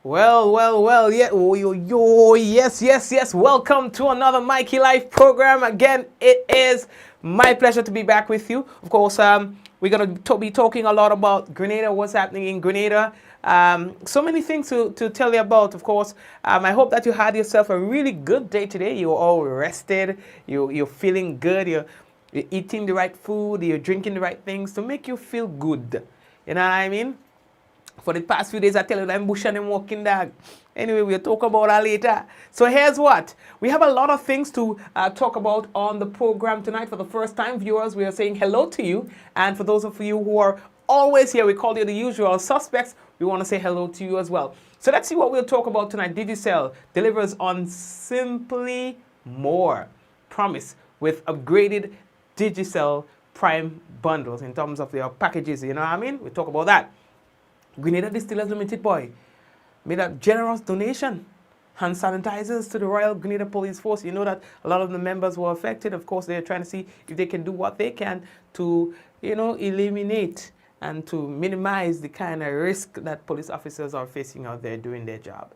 Well, yeah, yes. Welcome to another Mikey Life program. Again, it is my pleasure to be back with you. Of course, we're going to be talking a lot about Grenada, what's happening in Grenada. So many things to tell you about, of course. I hope that you had yourself a really good day today. You're all rested, you're feeling good, you're eating the right food, you're drinking the right things to make you feel good. You know what I mean? For the past few days, I tell you, I'm bushing and walking dog. Anyway, we'll talk about that later. So here's what. We have a lot of things to talk about on the program tonight. For the first time, viewers, we are saying hello to you. And for those of you who are always here, we call you the usual suspects. We want to say hello to you as well. So let's see what we'll talk about tonight. Digicel delivers on Simply More promise with upgraded Digicel Prime bundles in terms of their packages. You know what I mean? We'll talk about that. Grenada Distillers Limited made a generous donation, hand sanitizers to the Royal Grenada Police Force. You know that a lot of the members were affected. Of course, they're trying to see if they can do what they can to, eliminate and to minimize the kind of risk that police officers are facing out there doing their job.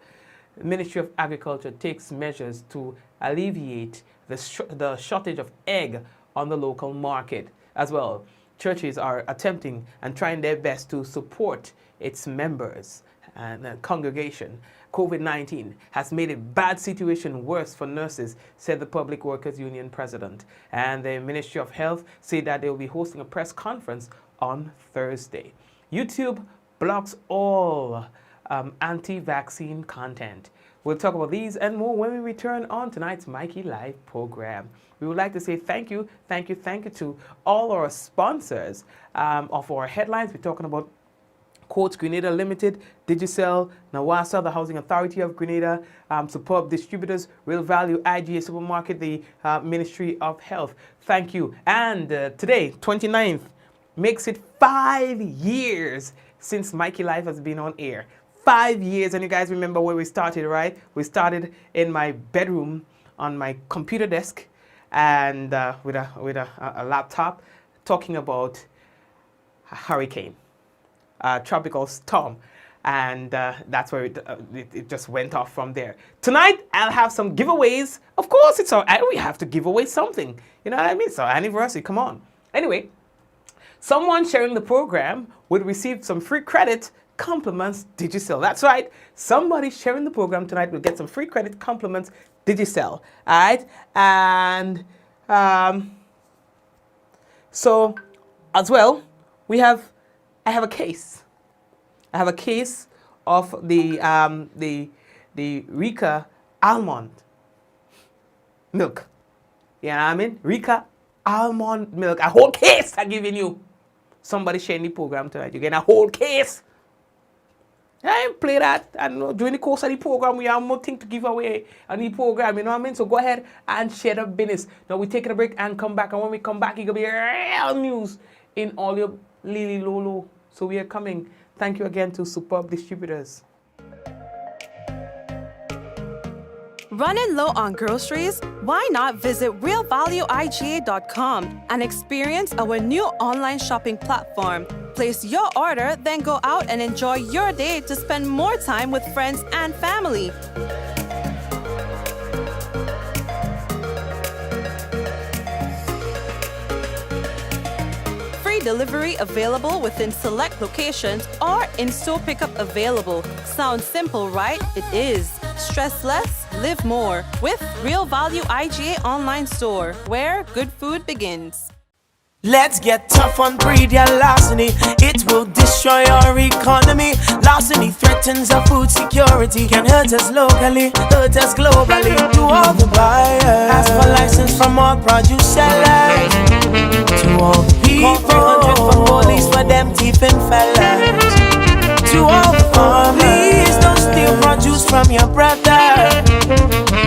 The Ministry of Agriculture takes measures to alleviate the shortage of egg on the local market as well. Churches are attempting and trying their best to support its members and congregation. COVID-19 has made a bad situation worse for nurses, said the Public Workers Union president. And the Ministry of Health said that they will be hosting a press conference on Thursday. YouTube blocks all anti-vaccine content. We'll talk about these and more when we return on tonight's Mikey Live program. We would like to say thank you to all our sponsors of our headlines. We're talking about Courts Grenada Limited, Digicel, Nawasa, the Housing Authority of Grenada, Superb Distributors, Real Value, IGA Supermarket, the Ministry of Health. Thank you. And today, 29th, makes it 5 years since Mikey Life has been on air. 5 years, and you guys remember where we started, right? We started in my bedroom on my computer desk and with a laptop talking about a hurricane. Tropical storm, and that's where it just went off from there. Tonight I'll have some giveaways. Of course, we have to give away something. You know what I mean? So anniversary, come on. Anyway, someone sharing the program would receive some free credit compliments Digicel. That's right. Somebody sharing the program tonight will get some free credit compliments Digicel. All right, and so as well, I have a case. I have a case of the Rika almond milk. You know what I mean? Rika almond milk. A whole case I'm giving you. Somebody sharing the program tonight. You're getting a whole case. I play that. I don't know. During the course of the program, we have more things to give away on the program. You know what I mean? So go ahead and share the business. Now we're taking a break and come back. And when we come back, it's going to be real news in all your Lily Lolo. So we are coming. Thank you again to Superb Distributors. Running low on groceries? Why not visit realvalueiga.com and experience our new online shopping platform? Place your order, then go out and enjoy your day to spend more time with friends and family. Delivery available within select locations or in-store pickup available. Sounds simple, right? It is. Stress less, live more with Real Value IGA online store, where good food begins. Let's get tough on breed larceny. It will destroy our economy. Larceny threatens our food security. Can hurt us locally, hurt us globally. To all the buyers, ask for license from all produce sellers. To all the people, 300 for police for them thieving fellas. To all the farmers, please don't steal produce from your brother.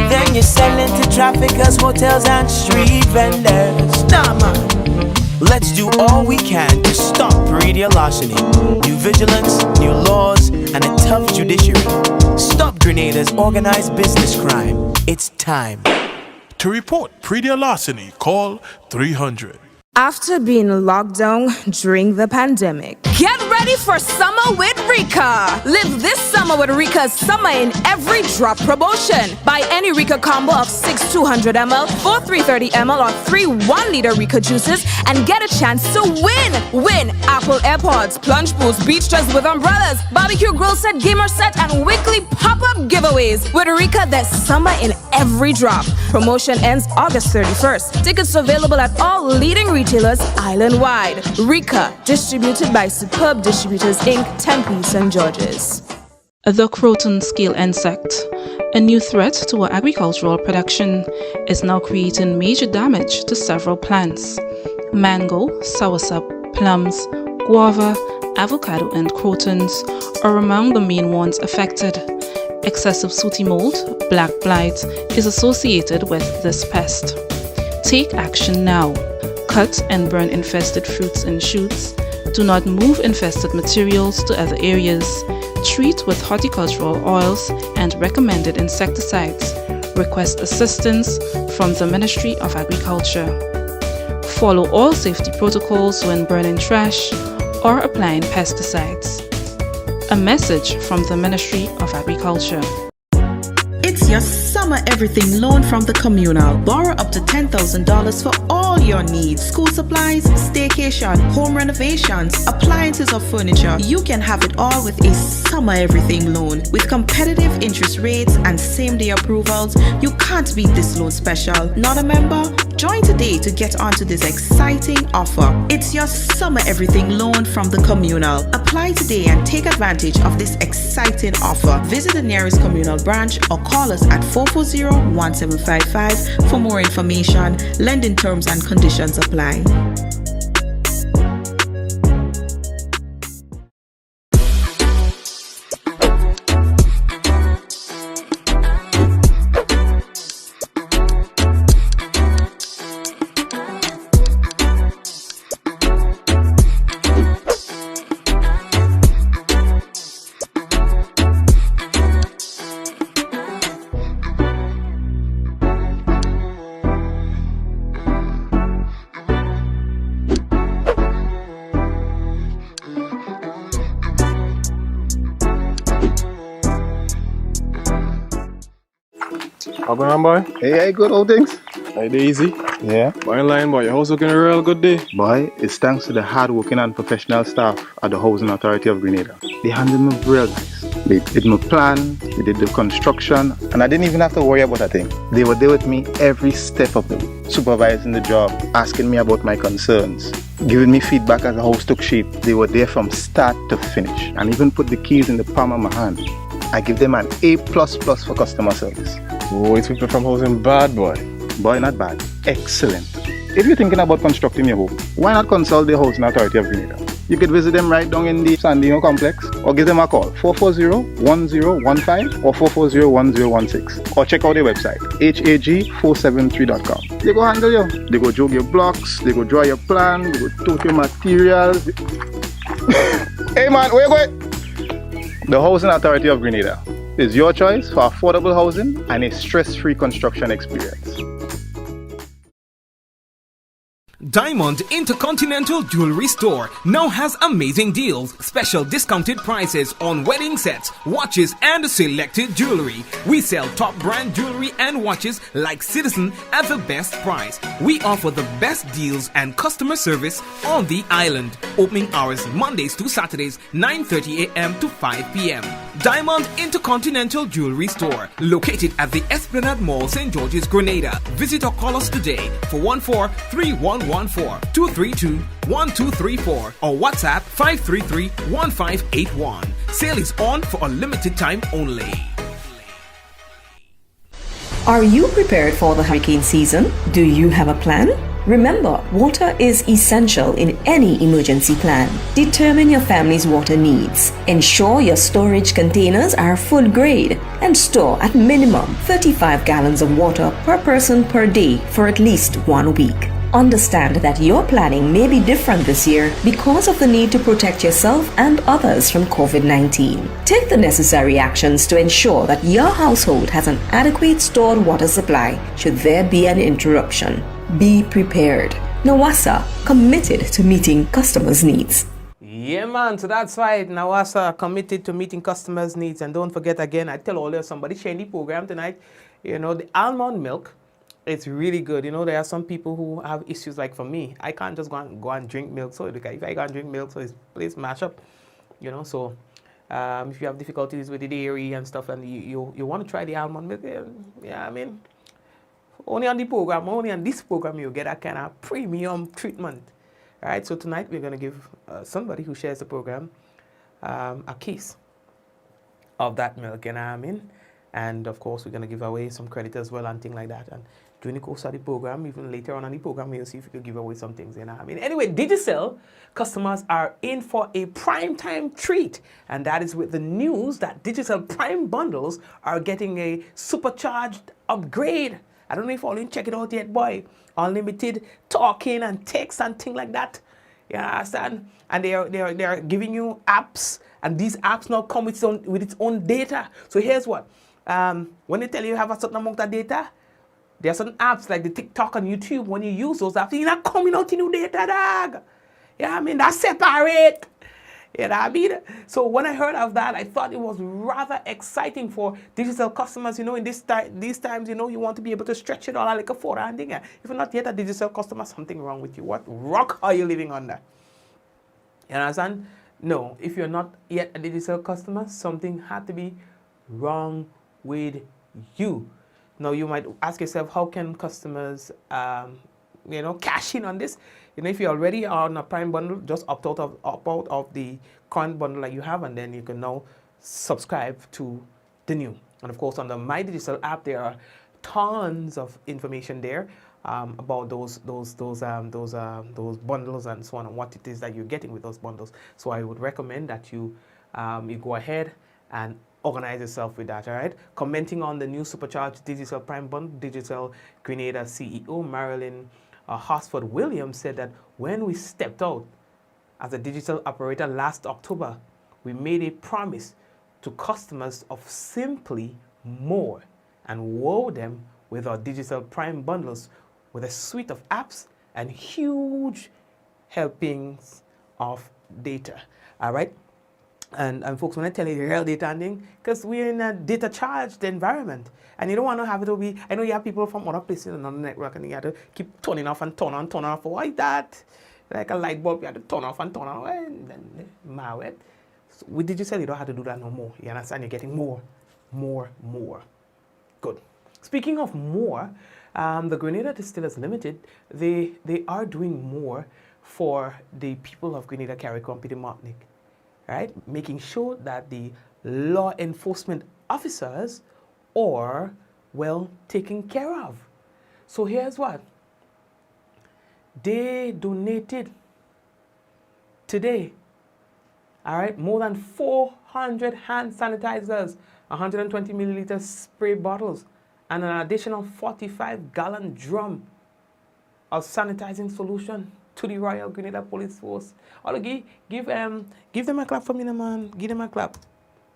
Then you're selling to traffickers, hotels and street vendors. Nah man, let's do all we can to stop breed larceny. New vigilance, new laws, and a tough judiciary. Stop Grenada's organized business crime. It's time. To report pre-deal larceny, call 300. after being locked down during the pandemic. Get ready for summer with Rika. Live this summer with Rika's Summer in Every Drop promotion. Buy any Rika combo of 6 200ml, 4 330ml, or 3 1-liter Rika juices and get a chance to win. Win Apple AirPods, plunge pools, beach dress with umbrellas, barbecue grill set, gamer set, and weekly pop-up giveaways. With Rika, there's summer in every drop. Promotion ends August 31st. Tickets available at all leading retailers island-wide. Rika, distributed by Superb Distributors Inc., Tempe, St. George's. The croton scale insect, a new threat to our agricultural production, is now creating major damage to several plants. Mango, soursop, plums, guava, avocado, and crotons are among the main ones affected. Excessive sooty mold, black blight, is associated with this pest. Take action now. Cut and burn infested fruits and shoots. Do not move infested materials to other areas. Treat with horticultural oils and recommended insecticides. Request assistance from the Ministry of Agriculture. Follow all safety protocols when burning trash or applying pesticides. A message from the Ministry of Agriculture. It's your summer everything loan from the Communal. Borrow up to $10,000 for all your needs. School supplies, staycation, home renovations, appliances or furniture. You can have it all with a summer everything loan. With competitive interest rates and same-day approvals, you can't beat this loan special. Not a member? Join today to get onto this exciting offer. It's your summer everything loan from the Communal. Apply today and take advantage of this exciting offer. Visit the nearest Communal branch or call us at 440-1755 for more information. Lending terms and conditions apply. How going on, boy? Hey, good old things. Hey, easy. Yeah. Boy, in line, boy. Your house looking a real good day. Boy, it's thanks to the hard-working and professional staff at the Housing Authority of Grenada. They handled me real nice. They did my plan, they did the construction, and I didn't even have to worry about a thing. They were there with me every step of the way, supervising the job, asking me about my concerns, giving me feedback as the house took shape. They were there from start to finish, and even put the keys in the palm of my hand. I give them an A++ for customer service. Oh, it's people from housing bad, boy. Boy, not bad. Excellent. If you're thinking about constructing your home, why not consult the Housing Authority of Grenada? You could visit them right down in the Sandino complex or give them a call 440-1015 or 440-1016 or check out their website hag473.com. They go handle you. They go jog your blocks, they go draw your plan, they go tote your materials. Hey man, where you going? The Housing Authority of Grenada is your choice for affordable housing and a stress-free construction experience. Diamond Intercontinental Jewelry Store now has amazing deals, special discounted prices on wedding sets, watches, and selected jewelry. We sell top brand jewelry and watches like Citizen at the best price. We offer the best deals and customer service on the island. Opening hours Mondays to Saturdays, 9:30 a.m. to 5 p.m. Diamond Intercontinental Jewelry Store, located at the Esplanade Mall, St. George's, Grenada. Visit or call us today for 143-114-232-1234 or WhatsApp 533-1581. Sale is on for a limited time only. Are you prepared for the hurricane season? Do you have a plan? Remember, water is essential in any emergency plan. Determine your family's water needs. Ensure your storage containers are food grade and store at minimum 35 gallons of water per person per day for at least 1 week. Understand that your planning may be different this year because of the need to protect yourself and others from COVID-19. Take the necessary actions to ensure that your household has an adequate stored water supply should there be an interruption. Be prepared. Nawasa, committed to meeting customers' needs. Yeah, man. So that's right. Nawasa committed to meeting customers' needs. And don't forget, again, I tell all there's somebody sharing the program tonight. You know, the almond milk, it's really good. You know, there are some people who have issues like for me. I can't just go and drink milk. So if I go and drink milk, so it's place mash up. You know, so if you have difficulties with the dairy and stuff, and you want to try the almond milk, yeah, I mean, only on this program, you get that kind of premium treatment. All right, so tonight we're going to give somebody who shares the program a case of that milk, you know what I mean? And of course, we're going to give away some credit as well and things like that. And during the course of the program, even later on in the program, we'll see if we can give away some things, you know what I mean? Anyway, Digicel customers are in for a prime time treat. And that is with the news that Digicel Prime bundles are getting a supercharged upgrade. I don't know if all you check it out yet, boy. Unlimited talking and text and things like that. You understand? And they are giving you apps, and these apps now come with its own data. So here's what: when they tell you have a certain amount of data, there are certain apps like the TikTok and YouTube. When you use those apps, you're not coming out in new data, dog. Yeah, I mean that's separate. You know what I mean? So when I heard of that, I thought it was rather exciting for Digicel customers. You know, in these times, you know, you want to be able to stretch it all out like a forehand thing. If you're not yet a Digicel customer, something wrong with you. What rock are you living under? You understand? No, if you're not yet a Digicel customer, something had to be wrong with you. Now, you might ask yourself, how can customers, you know, cash in on this? You know, if you're already on a Prime bundle, just opt out of the current bundle that you have, and then you can now subscribe to the new. And of course, on the My Digicel app, there are tons of information there about those bundles and so on, and what it is that you're getting with those bundles. So I would recommend that you go ahead and organize yourself with that. All right. Commenting on the new supercharged Digicel Prime bundle, Digicel Grenada CEO Marilyn Hosford Williams said that when we stepped out as a Digicel operator last October, we made a promise to customers of simply more and wow them with our Digicel Prime bundles with a suite of apps and huge helpings of data. All right. And folks, when I tell you the real data thing, because we're in a data charged environment, and you don't want to have it to be, I know you have people from other places on the network, and you have to keep turning off and turn on, turn off. Why that? Like a light bulb, you have to turn off and turn on, and then malware. So with Digicel, you don't have to do that no more. You understand? You're getting more. Good. Speaking of more, the Grenada Distillers Limited, they are doing more for the people of Grenada CARICOM PD Martinique. Right? Making sure that the law enforcement officers are well taken care of. So here's what. They donated today, all right, more than 400 hand sanitizers, 120 milliliter spray bottles, and an additional 45-gallon drum of sanitizing solution to the Royal Grenada Police Force. Give them a clap for me, man. Give them a clap.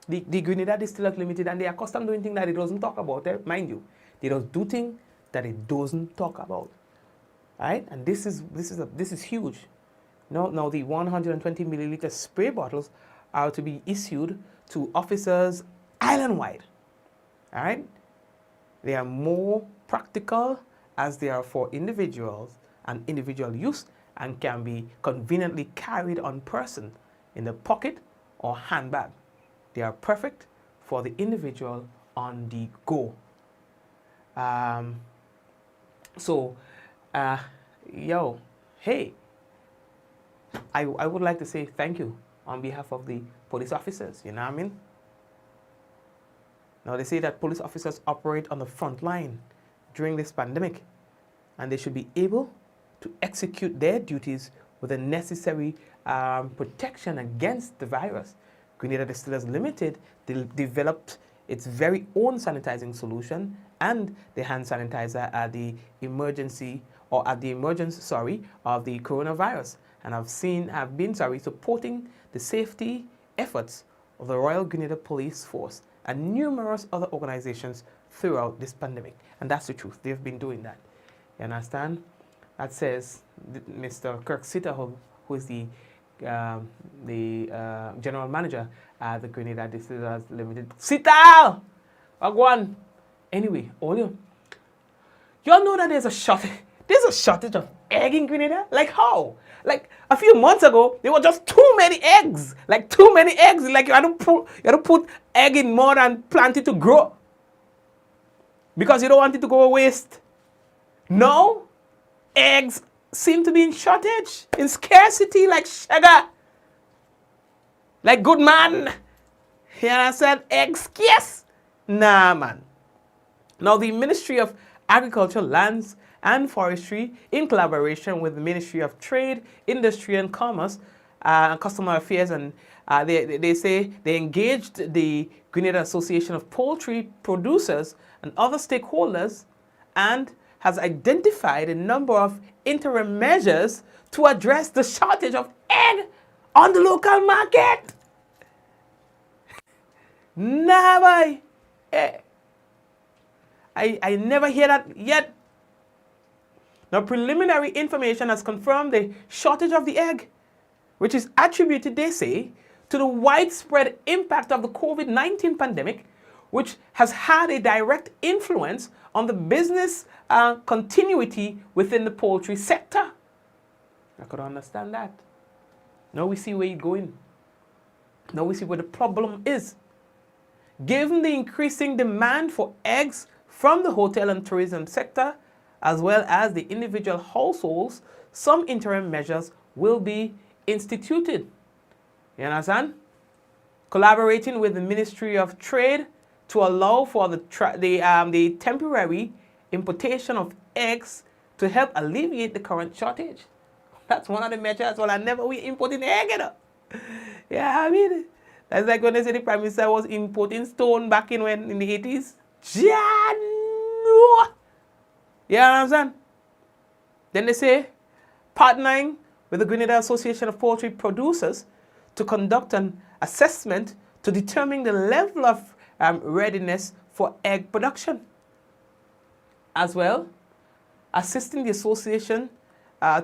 The Grenada Distillers Limited, and they are accustomed doing things that it doesn't talk about. Mind you, they just do things that it doesn't talk about. All right, and this is huge. Now the 120 milliliter spray bottles are to be issued to officers island-wide. All right, they are more practical as they are for individuals and individual use, and can be conveniently carried on person in the pocket or handbag. They are perfect for the individual on the go. Hey, I would like to say thank you on behalf of the police officers, you know what I mean? Now they say that police officers operate on the front line during this pandemic, and they should be able to execute their duties with the necessary protection against the virus. Grenada Distillers Limited developed its very own sanitizing solution and the hand sanitizer at the emergence of the coronavirus, and have been supporting the safety efforts of the Royal Grenada Police Force and numerous other organizations throughout this pandemic. And that's the truth. They've been doing that. You understand? that says Mr. Kirk Sitterhug, who is the general manager at the Grenada Distillers Limited. Sital! Agwan! Anyway, y'all know that there's a shortage of egg in Grenada? Like how? Like a few months ago, there were just too many eggs. Like too many eggs. Like you had to put egg in mud and plant it to grow. Because you don't want it to go waste. No, eggs seem to be in shortage, in scarcity, like sugar. Like good man. You understand? Eggs scarce. Nah, man. Now, the Ministry of Agriculture, Lands and Forestry, in collaboration with the Ministry of Trade, Industry and Commerce, and Customer Affairs, and they say they engaged the Grenada Association of Poultry Producers and other stakeholders and has identified a number of interim measures to address the shortage of egg on the local market. Nah, boy. I never hear that yet. Now, preliminary information has confirmed the shortage of the egg, which is attributed, they say, to the widespread impact of the COVID-19 pandemic, which has had a direct influence on the business continuity within the poultry sector. I could understand that. Now we see where you're going. Now we see where the problem is. Given the increasing demand for eggs from the hotel and tourism sector, as well as the individual households, some interim measures will be instituted. You understand? Collaborating with the Ministry of Trade to allow for the temporary importation of eggs to help alleviate the current shortage. That's one of the measures. Well, I never we importing egg, you know. Yeah, I mean, that's like when they say the Prime Minister was importing stone back in the 80s. Yeah, no. You understand? Then they say, partnering with the Grenada Association of Poultry Producers to conduct an assessment to determine the level of readiness for egg production. As well, assisting the association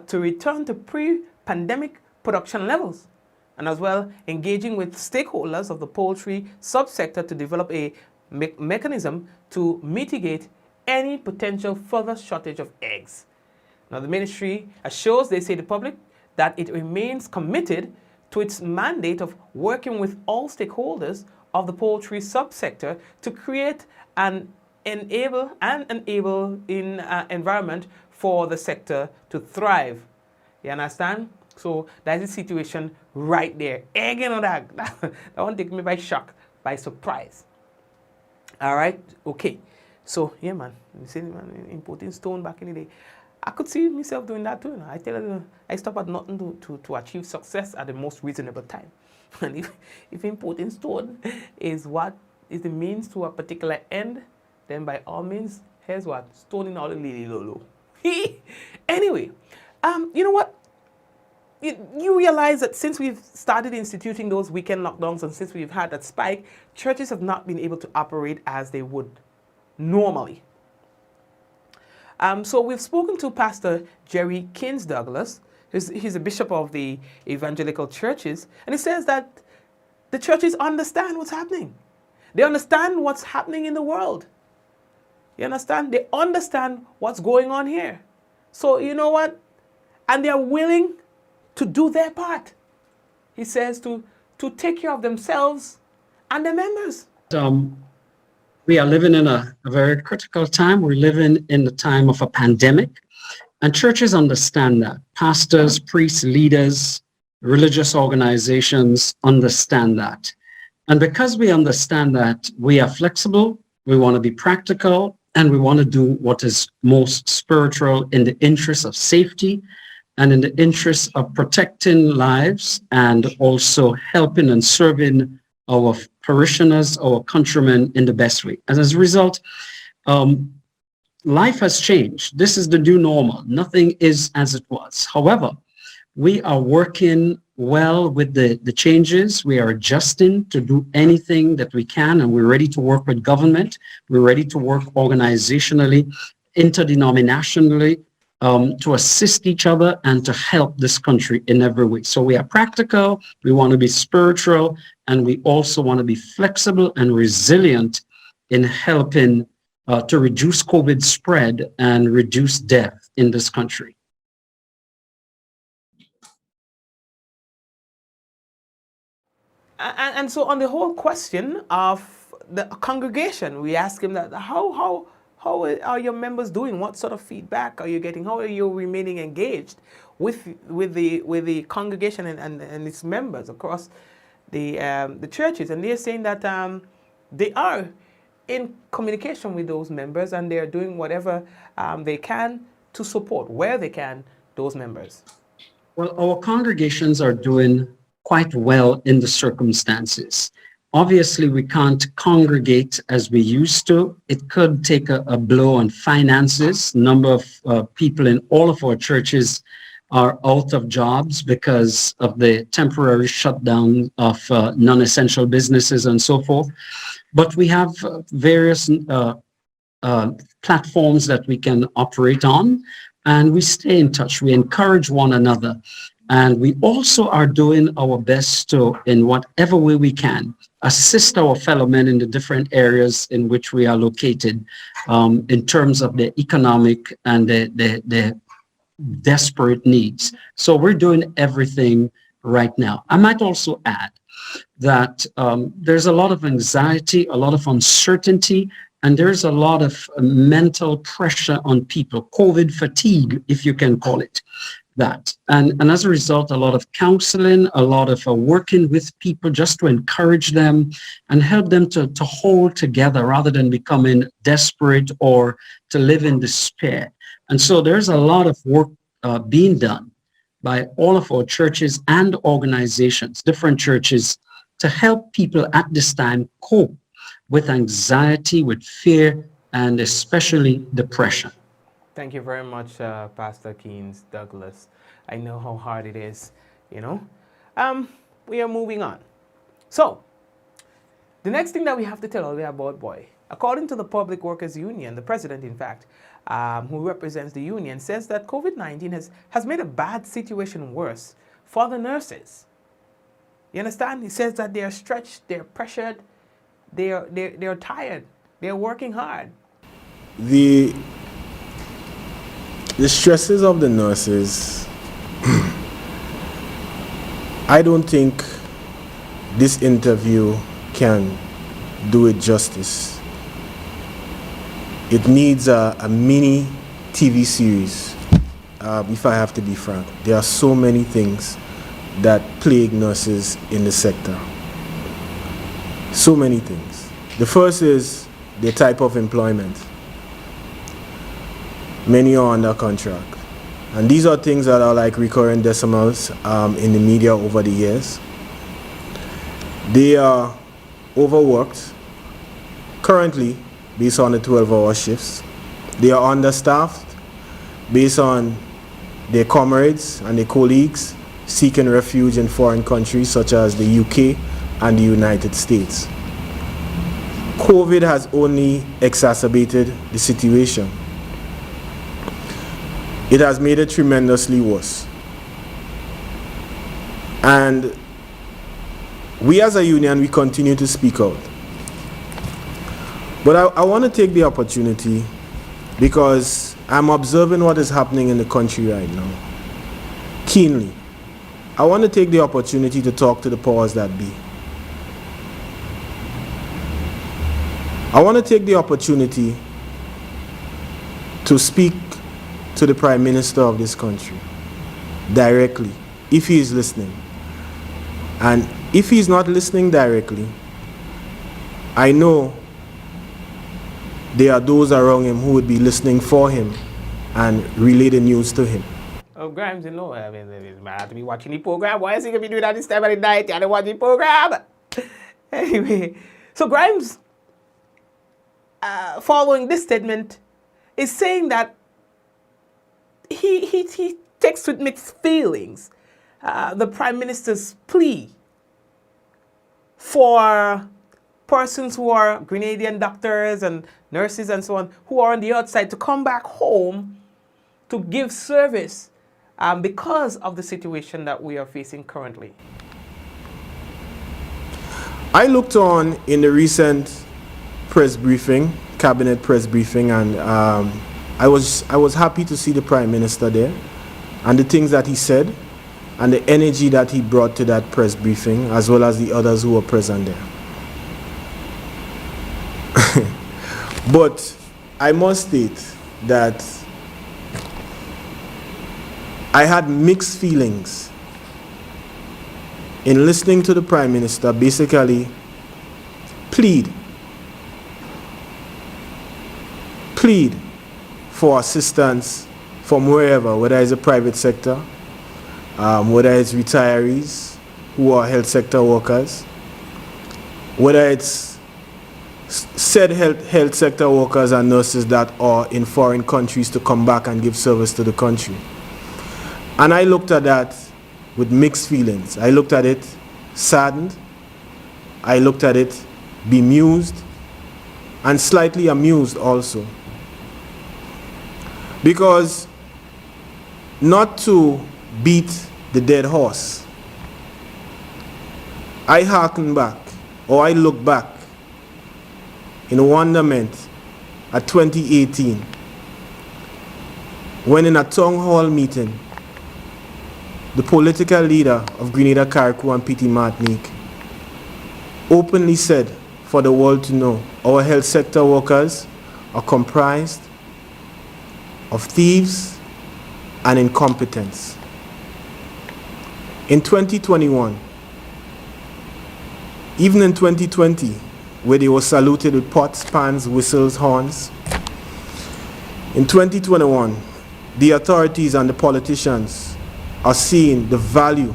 to return to pre-pandemic production levels, and as well engaging with stakeholders of the poultry subsector to develop a mechanism to mitigate any potential further shortage of eggs. Now, the ministry assures, they say, the public that it remains committed to its mandate of working with all stakeholders of the poultry subsector to create an enable environment for the sector to thrive. You understand? So that's the situation right there. Egg and that. That won't take me by shock, by surprise. All right? Okay. So, yeah, man. You see, man, importing stone back in the day. I could see myself doing that too. You know? I tell you, I stop at nothing to achieve success at the most reasonable time. And if importing stone is what is the means to a particular end, then by all means, here's what? Stoning all the lady lolo. Anyway, you know what? You realize that since we've started instituting those weekend lockdowns and since we've had that spike, churches have not been able to operate as they would normally. So we've spoken to Pastor Jerry Kins Douglas. He's a bishop of the evangelical churches, and he says that the churches understand what's happening. They understand what's happening in the world. You understand? They understand what's going on here. So you know what? And they're willing to do their part. He says to take care of themselves and their members. We are living in a very critical time. We're living in the time of a pandemic. And churches understand that. Pastors, priests, leaders, religious organizations understand that. And because we understand that, we are flexible, we want to be practical, and we want to do what is most spiritual in the interest of safety and in the interest of protecting lives and also helping and serving our parishioners, our countrymen in the best way. And as a result, life has changed. This is the new normal. Nothing is as it was. However, we are working well with the changes. We are adjusting to do anything that we can, and we're ready to work with government. We're ready to work organizationally, interdenominationally, to assist each other and to help this country in every way. So we are practical, we want to be spiritual, and we also want to be flexible and resilient in helping to reduce COVID spread and reduce death in this country. And so on the whole question of the congregation, we ask him that how are your members doing? What sort of feedback are you getting? How are you remaining engaged with the congregation and its members across the churches? And they're saying that they are in communication with those members and they are doing whatever they can to support where they can those members. Well, our congregations are doing quite well in the circumstances. Obviously, we can't congregate as we used to. It could take a blow on finances. Number of people in all of our churches are out of jobs because of the temporary shutdown of non-essential businesses and so forth. But we have various platforms that we can operate on, and we stay in touch. We encourage one another. And we also are doing our best to, in whatever way we can, assist our fellow men in the different areas in which we are located in terms of the economic and the desperate needs. So we're doing everything right now. I might also add that there's a lot of anxiety, a lot of uncertainty, and there's a lot of mental pressure on people, COVID fatigue, if you can call it that. And as a result, a lot of counseling, a lot of working with people just to encourage them and help them to hold together rather than becoming desperate or to live in despair. And so there's a lot of work being done by all of our churches and organizations, different churches, to help people at this time cope with anxiety, with fear, and especially depression. Thank you very much, Pastor Keynes Douglas. I know how hard it is, you know. We are moving on. So, the next thing that we have to tell you about, boy, according to the Public Workers Union, the president, in fact, who represents the union, says that COVID-19 has made a bad situation worse for the nurses. You understand? He says that they're stretched, they're pressured, they're tired, they're working hard. The stresses of the nurses, I don't think this interview can do it justice. It needs a mini TV series, if I have to be frank. There are so many things that plague nurses in the sector. So many things. The first is the type of employment. Many are under contract. And these are things that are like recurring decimals in the media over the years. They are overworked currently based on the 12-hour shifts. They are understaffed based on their comrades and their colleagues seeking refuge in foreign countries such as the UK and the United States. COVID has only exacerbated the situation. It has made it tremendously worse. And we as a union, we continue to speak out. But I want to take the opportunity because I'm observing what is happening in the country right now keenly. I want to take the opportunity to talk to the powers that be. I want to take the opportunity to speak to the Prime Minister of this country directly, if he is listening. And if he's not listening directly, I know there are those around him who would be listening for him and relay the news to him. Oh, Grimes, you know, I mean, it's mad to be watching the program. Why is he going to be doing that this time of the night? I don't watch the program. Anyway, so Grimes, following this statement, is saying that he takes with mixed feelings the Prime Minister's plea for persons who are Grenadian doctors and nurses and so on, who are on the outside to come back home to give service because of the situation that we are facing currently? I looked on in the recent press briefing, cabinet press briefing, and I was happy to see the Prime Minister there and the things that he said and the energy that he brought to that press briefing, as well as the others who were present there. But I must state that I had mixed feelings in listening to the Prime Minister basically plead for assistance from wherever, whether it's a private sector, whether it's retirees who are health sector workers, whether it's said health sector workers and nurses that are in foreign countries to come back and give service to the country. And I looked at that with mixed feelings. I looked at it saddened, I looked at it bemused, and slightly amused also. Because, not to beat the dead horse, I hearken back, or I look back in wonderment at 2018, when in a town hall meeting, the political leader of Grenada, Carriacou and Petite Martinique openly said for the world to know, our health sector workers are comprised of thieves and incompetence. In 2021, even in 2020, where they were saluted with pots, pans, whistles, horns, in 2021, the authorities and the politicians are seeing the value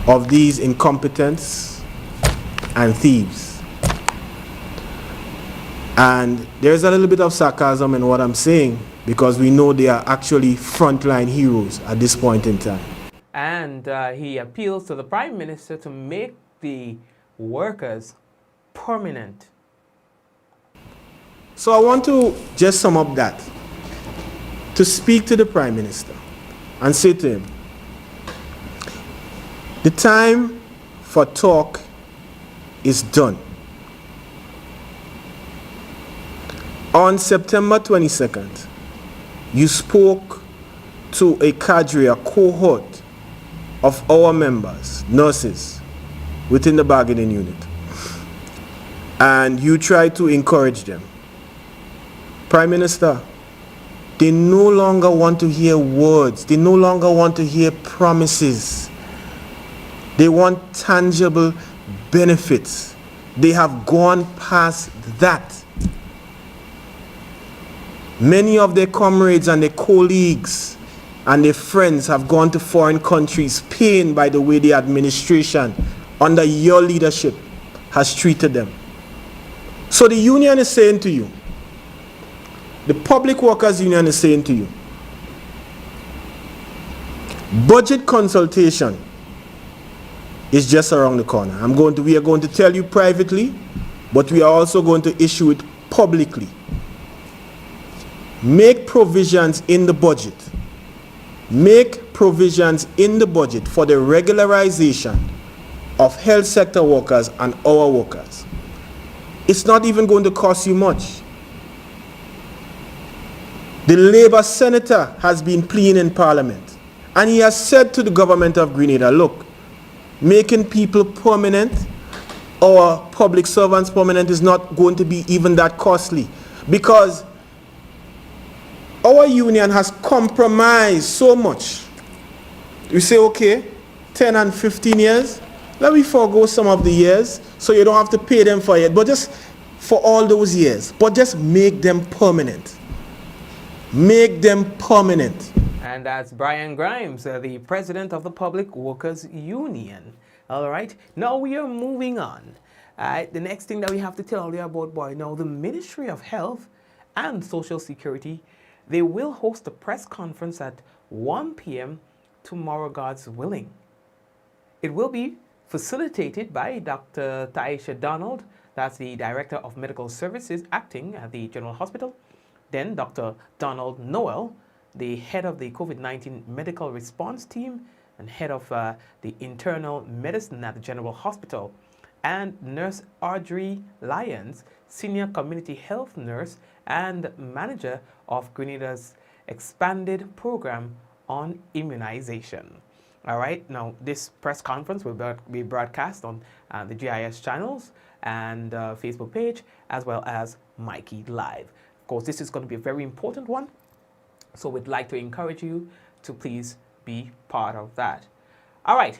of these incompetents and thieves. And there's a little bit of sarcasm in what I'm saying, because we know they are actually frontline heroes at this point in time. And he appeals to the Prime Minister to make the workers permanent. So I want to just sum up that, to speak to the Prime Minister and say to him, the time for talk is done. On September 22nd, you spoke to a cadre, a cohort of our members, nurses, within the bargaining unit. And you tried to encourage them. Prime Minister, they no longer want to hear words. They no longer want to hear promises. They want tangible benefits. They have gone past that. Many of their comrades and their colleagues and their friends have gone to foreign countries, pained by the way the administration under your leadership has treated them. So the union is saying to you, the Public Workers Union is saying to you, budget consultation is just around the corner. We are going to tell you privately, but we are also going to issue it publicly. Make provisions in the budget. Make provisions in the budget for the regularization of health sector workers and our workers. It's not even going to cost you much. The Labour Senator has been pleading in Parliament, and he has said to the government of Grenada, look, making people permanent or public servants permanent is not going to be even that costly, because our union has compromised so much. We say, okay, 10 and 15 years, let me forego some of the years so you don't have to pay them for it, but just for all those years, but just make them permanent. Make them permanent. And that's Brian Grimes, the president of the Public Workers Union. All right, now we are moving on. The next thing that we have to tell you about, boy, now the Ministry of Health and Social Security, they will host a press conference at 1 p.m. tomorrow, God's willing. It will be facilitated by Dr. Taisha Donald, that's the Director of Medical Services acting at the General Hospital, Then Dr. Donald Noel, the head of the COVID-19 medical response team and head of the internal medicine at the General Hospital, and Nurse Audrey Lyons, senior community health nurse and manager of Grenada's expanded program on immunization. All right, now this press conference will be broadcast on the GIS channels and Facebook page, as well as Mikey Live. Of course, this is going to be a very important one, so we'd like to encourage you to please be part of that. All right,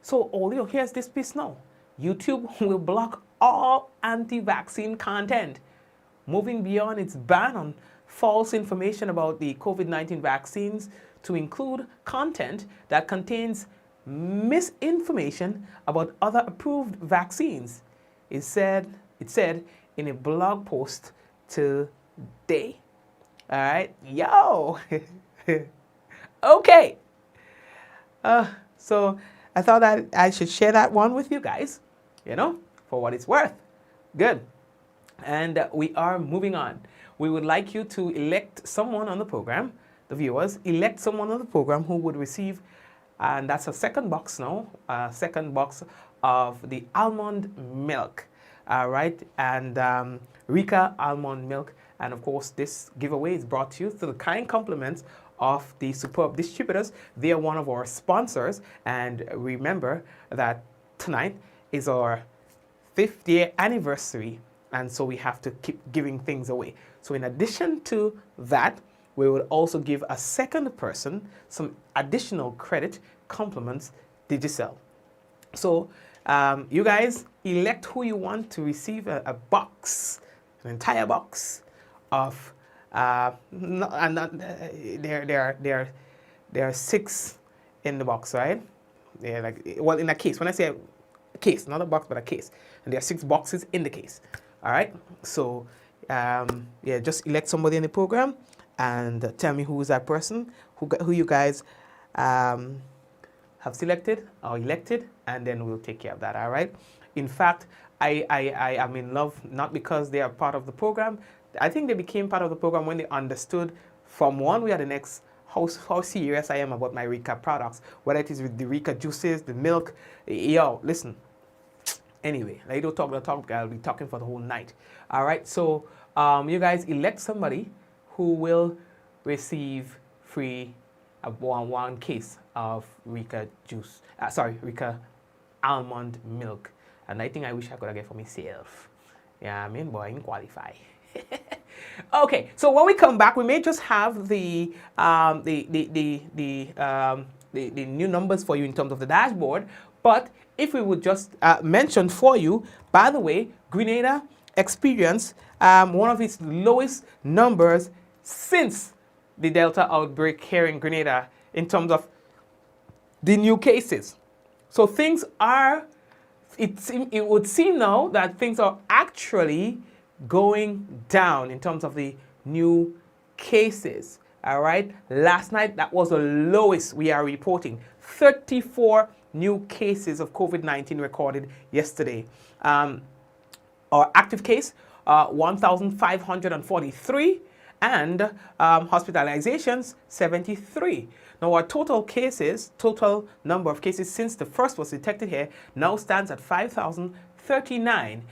so Olio, here's this piece now. YouTube will block all anti-vaccine content, moving beyond its ban on false information about the COVID-19 vaccines to include content that contains misinformation about other approved vaccines. It said in a blog post today. All right, yo. Okay. So I thought that I should share that one with you guys, you know, for what it's worth. Good. And we are moving on. We would like you to elect someone on the program, the viewers, elect someone on the program who would receive, and that's a second box now, second box of the almond milk, right? And Rika almond milk. And of course, this giveaway is brought to you through the kind compliments of the superb distributors. They are one of our sponsors. And remember that tonight is our 5th year anniversary. And so we have to keep giving things away. So in addition to that, we would also give a second person some additional credit compliments Digicel. So you guys elect who you want to receive a box, an entire box of, there are 6 in the box, right? They're like, well, in a case. When I say a case, not a box, but a case. And there are 6 boxes in the case. All right. So yeah, just elect somebody in the program and tell me who is that person, who you guys have selected or elected, and then we'll take care of that. All right. In fact, I am in love not because they are part of the program. I think they became part of the program when they understood from one way or the next how serious I am about my Rika products, whether it is with the Rika juices, the milk. Yo, listen. Anyway, I don't talk the talk. I'll be talking for the whole night. All right. So you guys elect somebody who will receive free one case of Rika juice. Rika almond milk. And I think I wish I could have get for myself. Yeah, I mean, boy, I didn't qualify. Okay, so when we come back, we may just have the new numbers for you in terms of the dashboard. But if we would just mention for you, by the way, Grenada experienced one of its lowest numbers since the Delta outbreak here in Grenada in terms of the new cases. So things are, it would seem now that things are actually going down in terms of the new cases. All right. Last night, that was the lowest we are reporting. 34 new cases of COVID-19 recorded yesterday. Our active case, 1,543, and hospitalizations, 73. Now, our total number of cases since the first was detected here now stands at 5,039.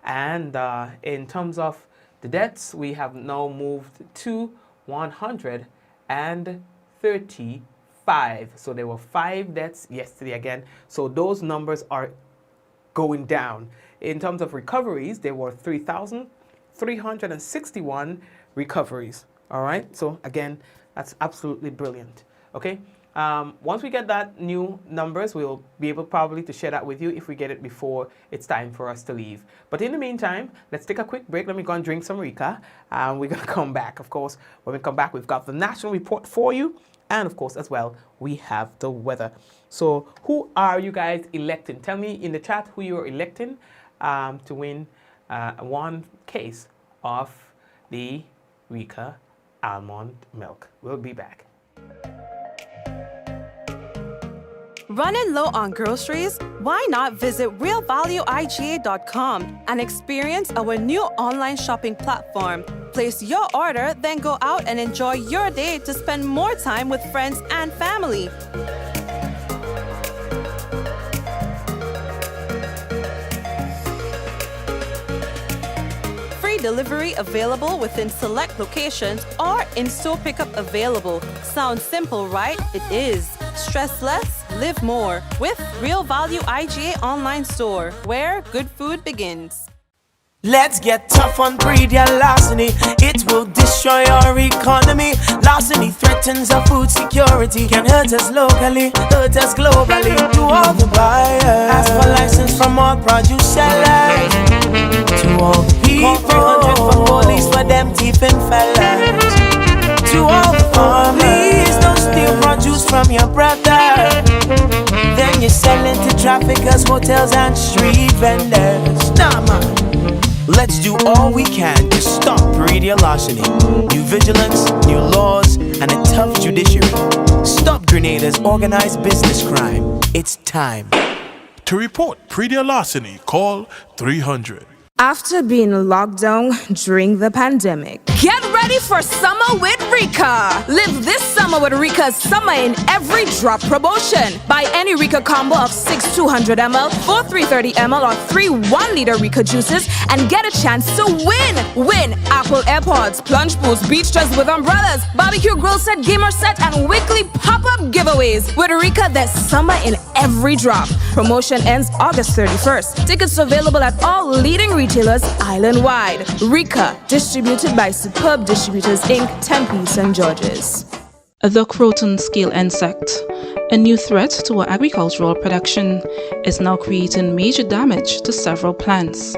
And in terms of the deaths, we have now moved to 135. So there were 5 deaths yesterday again. So those numbers are going down. In terms of recoveries, there were 3,361 recoveries. All right. So again, that's absolutely brilliant. Okay. Once we get that new numbers, we'll be able probably to share that with you if we get it before it's time for us to leave. But in the meantime, let's take a quick break. Let me go and drink some Rika. We're going to come back. Of course, when we come back, we've got the national report for you. And of course, as well, we have the weather. So who are you guys electing? Tell me in the chat who you're electing to win one case of the Rika almond milk. We'll be back. Running low on groceries? Why not visit realvalueiga.com and experience our new online shopping platform? place your order, then go out and enjoy your day to spend more time with friends and family. Free delivery available within select locations or in-store pickup available. Sounds simple, right? It is. Stress less, live more with Real Value IGA online store, where good food begins. Let's get tough on breed your larceny. It will destroy our economy. Larceny threatens our food security. Can hurt us locally, hurt us globally. To all the buyers, ask for license from all produce sellers. To all the people, call 300 for police for them thieving fellas. To all the farmers, please don't steal produce from your brother. Then you sell into traffickers, hotels and street vendors. Nah man, let's do all we can to stop radio larceny. New vigilance, new laws, and a tough judiciary. Stop Grenada's organized business crime. It's time. To report pre-deal larceny, call 300. After being locked down during the pandemic, get ready for summer with Rika. Live this summer with Rika's Summer in Every Drop promotion. Buy any Rika combo of 6 200ml, 4 330ml, or 3 1-liter Rika juices and get a chance to win. Win Apple AirPods, plunge pools, beach chairs with umbrellas, barbecue grill set, gamer set, and weekly pop-up giveaways. With Rika, there's summer in every drop. Promotion ends August 31st. Tickets available at all leading retailers island-wide. Rika, distributed by Superb Distributors Inc., Tempe, St. George's. The croton scale insect, a new threat to our agricultural production, is now creating major damage to several plants.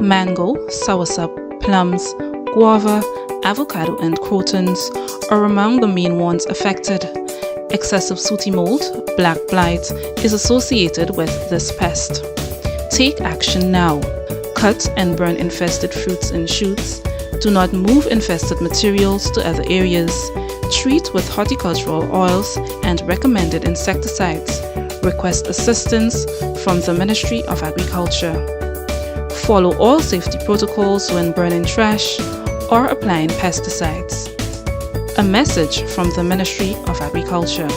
Mango, soursop, plums, guava, avocado, and crotons are among the main ones affected. Excessive sooty mold, black blight, is associated with this pest. Take action now. Cut and burn infested fruits and shoots. Do not move infested materials to other areas. Treat with horticultural oils and recommended insecticides. Request assistance from the Ministry of Agriculture. Follow all safety protocols when burning trash or applying pesticides. A message from the Ministry of Agriculture.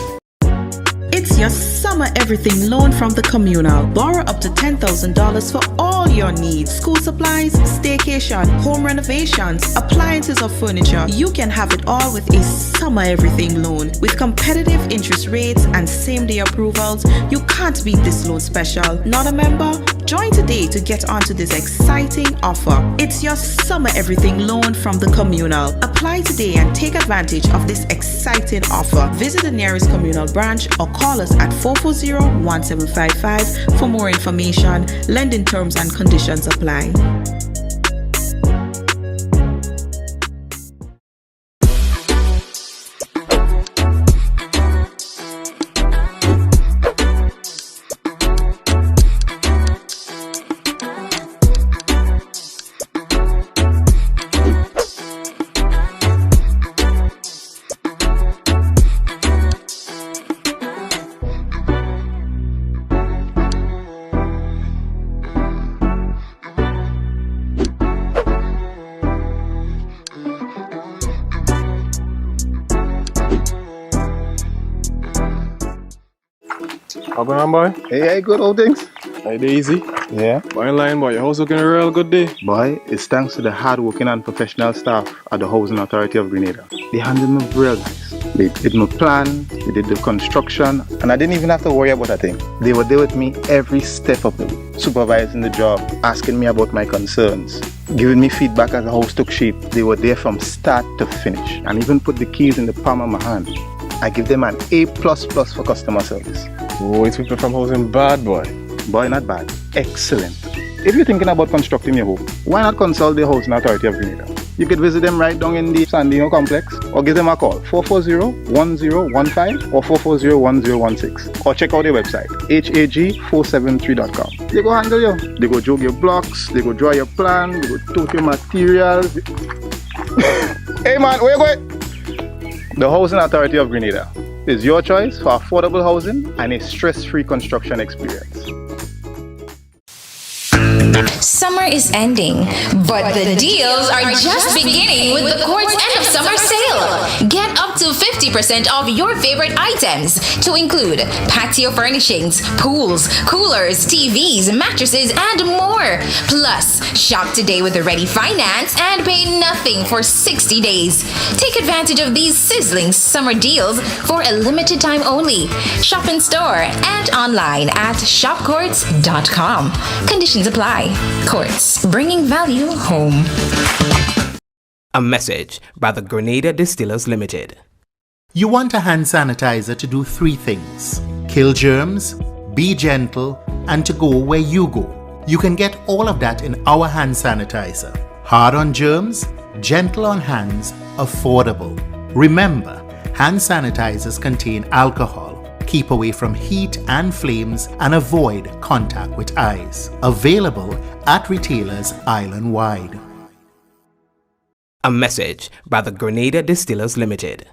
It's your summer everything loan from the communal. Borrow up to $10,000 for all your needs. School supplies, staycation, home renovations, appliances or furniture. You can have it all with a summer everything loan. With competitive interest rates and same-day approvals, you can't beat this loan special. Not a member? Join today to get onto this exciting offer. It's your summer everything loan from the communal. Apply today and take advantage of this exciting offer. Visit the nearest communal branch or call us at 440-1755 for more information. Lending terms and conditions apply. How going on, boy? Hey, good old things. Hey, they easy? Yeah. Boy, in line, boy. Your house looking a real good day. Boy, it's thanks to the hard-working and professional staff at the Housing Authority of Grenada. They handled me real nice. They did my plan, they did the construction, and I didn't even have to worry about a thing. They were there with me every step of the way, supervising the job, asking me about my concerns, giving me feedback as the house took shape. They were there from start to finish, and even put the keys in the palm of my hand. I give them an A++ for customer service. Oh, it's people from housing bad, boy. Boy, not bad. Excellent. If you're thinking about constructing your home, why not consult the Housing Authority of Grenada? You could visit them right down in the Sandino complex or give them a call 440-1015 or 440-1016 or check out their website hag473.com. They go handle you. They go jog your blocks, they go draw your plan, they go tote your materials. Hey man, where you going? The Housing Authority of Grenada is your choice for affordable housing and a stress-free construction experience. Summer is ending, but the deals are just beginning with the Quartz End of Summer Sale. Get up to 50% off your favorite items to include patio furnishings, pools, coolers, TVs, mattresses, and more. Plus, shop today with a ready finance and pay nothing for 60 days. Take advantage of these sizzling summer deals for a limited time only. Shop in store and online at shopcourts.com. Conditions apply. Quartz, bringing value home. A message by the Grenada Distillers Limited. You want a hand sanitizer to do 3 things: kill germs, be gentle, and to go where you go. You can get all of that in our hand sanitizer. Hard on germs, gentle on hands, affordable. Remember, hand sanitizers contain alcohol. Keep away from heat and flames and avoid contact with eyes. Available at retailers island-wide. A message by the Grenada Distillers Limited.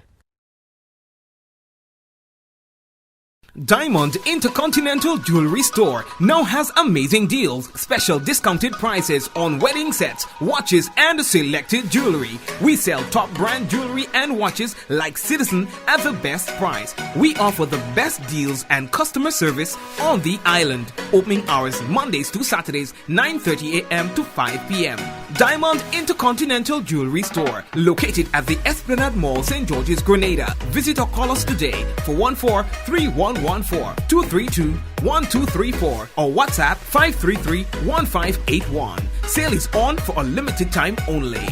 Diamond Intercontinental Jewelry Store now has amazing deals, special discounted prices on wedding sets, watches, and selected jewelry. We sell top brand jewelry and watches like Citizen at the best price. We offer the best deals and customer service on the island. Opening hours Mondays to Saturdays, 9:30 a.m. to 5 p.m. Diamond Intercontinental Jewelry Store, located at the Esplanade Mall, St. George's, Grenada. Visit or call us today for 14-3114-232-1234 or WhatsApp 533-1581. Sale is on for a limited time only.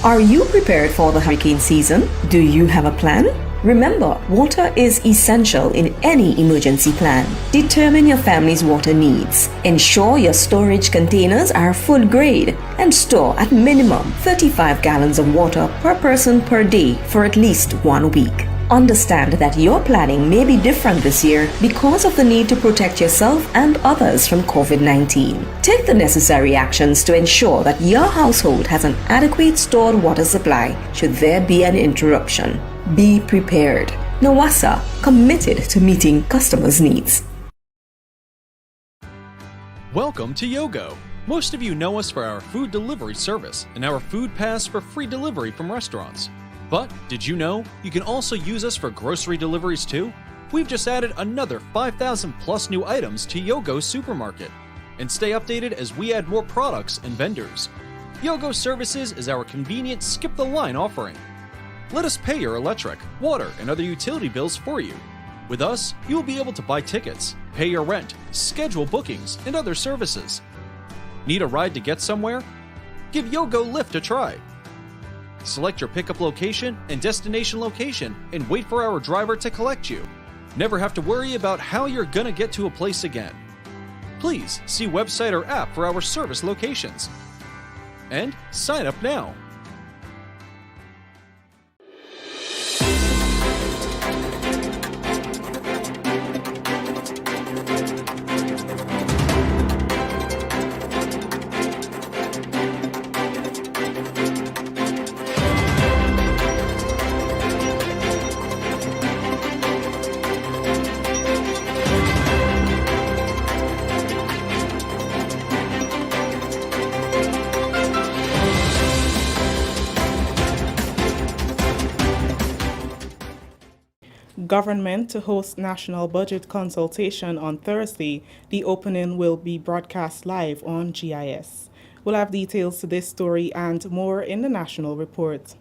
Are you prepared for the hurricane season? Do you have a plan? Remember, water is essential in any emergency plan. Determine your family's water needs. Ensure your storage containers are food grade and store at minimum 35 gallons of water per person per day for at least 1 week. Understand that your planning may be different this year because of the need to protect yourself and others from COVID-19. Take the necessary actions to ensure that your household has an adequate stored water supply should there be an interruption. Be prepared. Nawasa, committed to meeting customers' needs. Welcome to Yogo. Most of you know us for our food delivery service and our food pass for free delivery from restaurants. But did you know you can also use us for grocery deliveries too? We've just added another 5,000 plus new items to Yogo's supermarket. And stay updated as we add more products and vendors. Yogo Services is our convenient skip the line offering. Let us pay your electric, water, and other utility bills for you. With us, you will be able to buy tickets, pay your rent, schedule bookings, and other services. Need a ride to get somewhere? Give Yogo Lyft a try. Select your pickup location and destination location and wait for our driver to collect you. Never have to worry about how you're gonna get to a place again. Please see website or app for our service locations. And sign up now. Government to host national budget consultation on Thursday. The opening will be broadcast live on GIS. We'll have details to this story and more in the national report.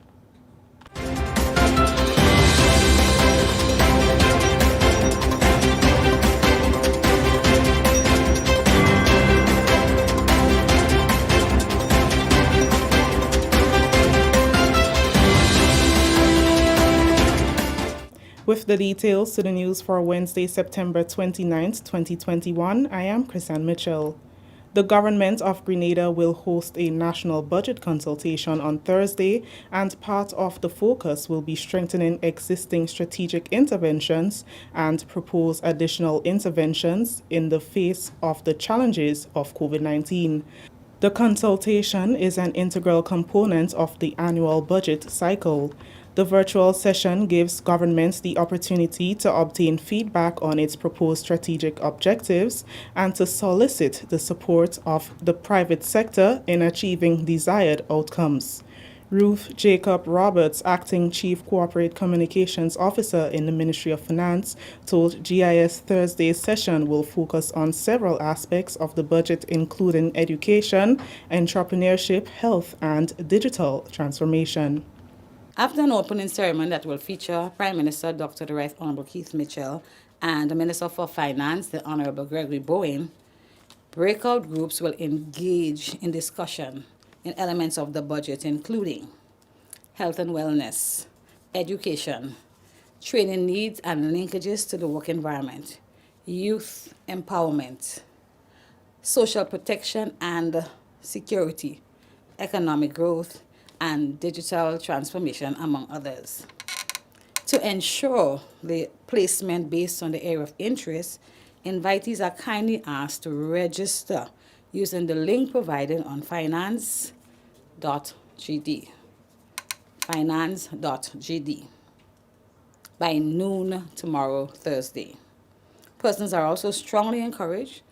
With the details to the news for Wednesday, September 29th, 2021, I am Chrisanne Mitchell. The government of Grenada will host a national budget consultation on Thursday, and part of the focus will be strengthening existing strategic interventions and propose additional interventions in the face of the challenges of COVID-19. The consultation is an integral component of the annual budget cycle. The virtual session gives governments the opportunity to obtain feedback on its proposed strategic objectives and to solicit the support of the private sector in achieving desired outcomes. Ruth Jacob Roberts, Acting Chief Corporate Communications Officer in the Ministry of Finance, told GIS Thursday's session will focus on several aspects of the budget, including education, entrepreneurship, health, and digital transformation. After an opening ceremony that will feature Prime Minister Dr. the Right Honorable Keith Mitchell and the Minister for Finance, the Honorable Gregory Bowen, breakout groups will engage in discussion in elements of the budget, including health and wellness, education, training needs and linkages to the work environment, youth empowerment, social protection and security, economic growth, and digital transformation, among others. To ensure the placement based on the area of interest, invitees are kindly asked to register using the link provided on finance.gd. Finance.gd by noon tomorrow, Thursday. Persons are also strongly encouraged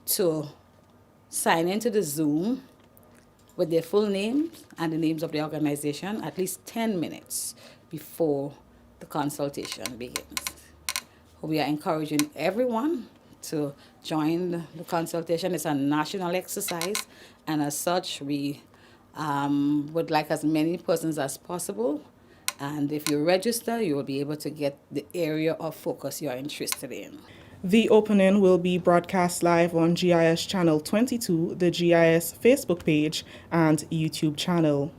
to sign into the Zoom with their full names and the names of the organization at least 10 minutes before the consultation begins. We are encouraging everyone to join the consultation. It's a national exercise, and as such, we would like as many persons as possible. And if you register, you will be able to get the area of focus you are interested in. The opening will be broadcast live on GIS Channel 22, the GIS Facebook page, and YouTube channel.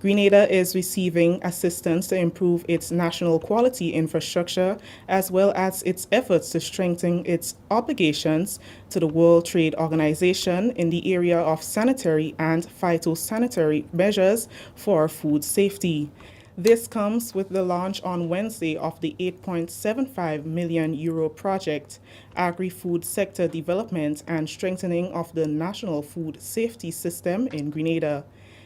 Grenada is receiving assistance to improve its national quality infrastructure, as well as its efforts to strengthen its obligations to the World Trade Organization in the area of sanitary and phytosanitary measures for food safety. This comes with the launch on Wednesday of the €8.75 million project, Agri-Food Sector Development and Strengthening of the National Food Safety System in Grenada.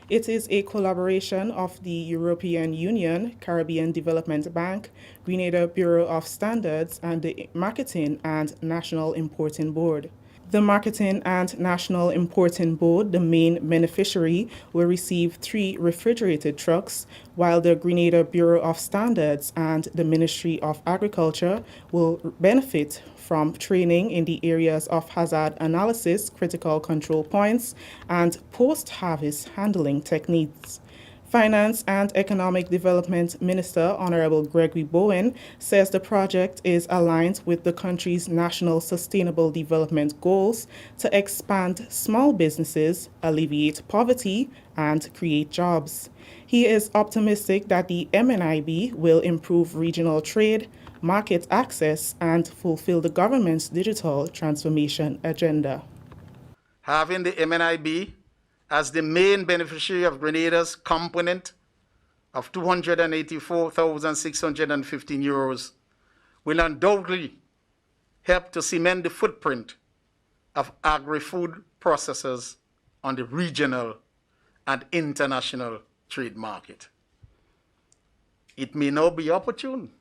It is a collaboration of the European Union, Caribbean Development Bank, Grenada Bureau of Standards, and the Marketing and National Importing Board. The Marketing and National Importing Board, the main beneficiary, will receive 3 refrigerated trucks, while the Grenada Bureau of Standards and the Ministry of Agriculture will benefit from training in the areas of hazard analysis, critical control points, and post-harvest handling techniques. Finance and Economic Development Minister Honorable Gregory Bowen says the project is aligned with the country's national sustainable development goals to expand small businesses, alleviate poverty, and create jobs. He is optimistic that the MNIB will improve regional trade, market access, and fulfill the government's digital transformation agenda. Having the MNIB as the main beneficiary of Grenada's component of €284,615 will undoubtedly help to cement the footprint of agri-food processors on the regional and international trade market. It may now be opportune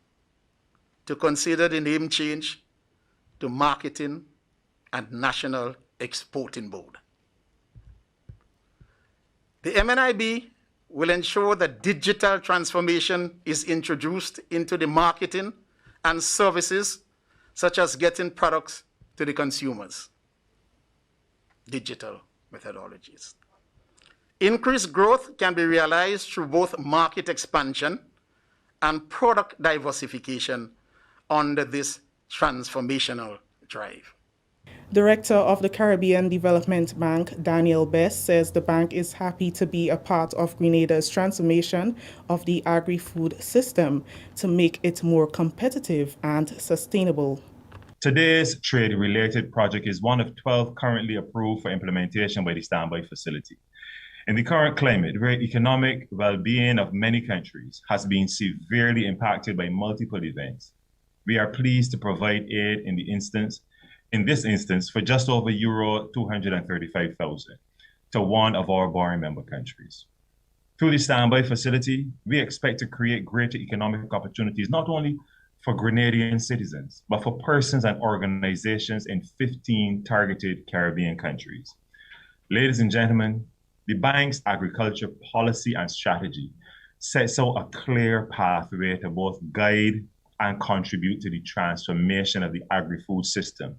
to consider the name change to Marketing and National Exporting Board. The MNIB will ensure that digital transformation is introduced into the marketing and services, such as getting products to the consumers. Digital methodologies. Increased growth can be realized through both market expansion and product diversification under this transformational drive. Director of the Caribbean Development Bank, Daniel Best, says the bank is happy to be a part of Grenada's transformation of the agri-food system to make it more competitive and sustainable. Today's trade-related project is one of 12 currently approved for implementation by the standby facility. In the current climate, where economic well-being of many countries has been severely impacted by multiple events, we are pleased to provide aid in this instance for just over €235,000 to one of our borrowing member countries. Through the standby facility, we expect to create greater economic opportunities, not only for Grenadian citizens, but for persons and organizations in 15 targeted Caribbean countries. Ladies and gentlemen, the bank's agriculture policy and strategy sets out a clear pathway to both guide and contribute to the transformation of the agri-food system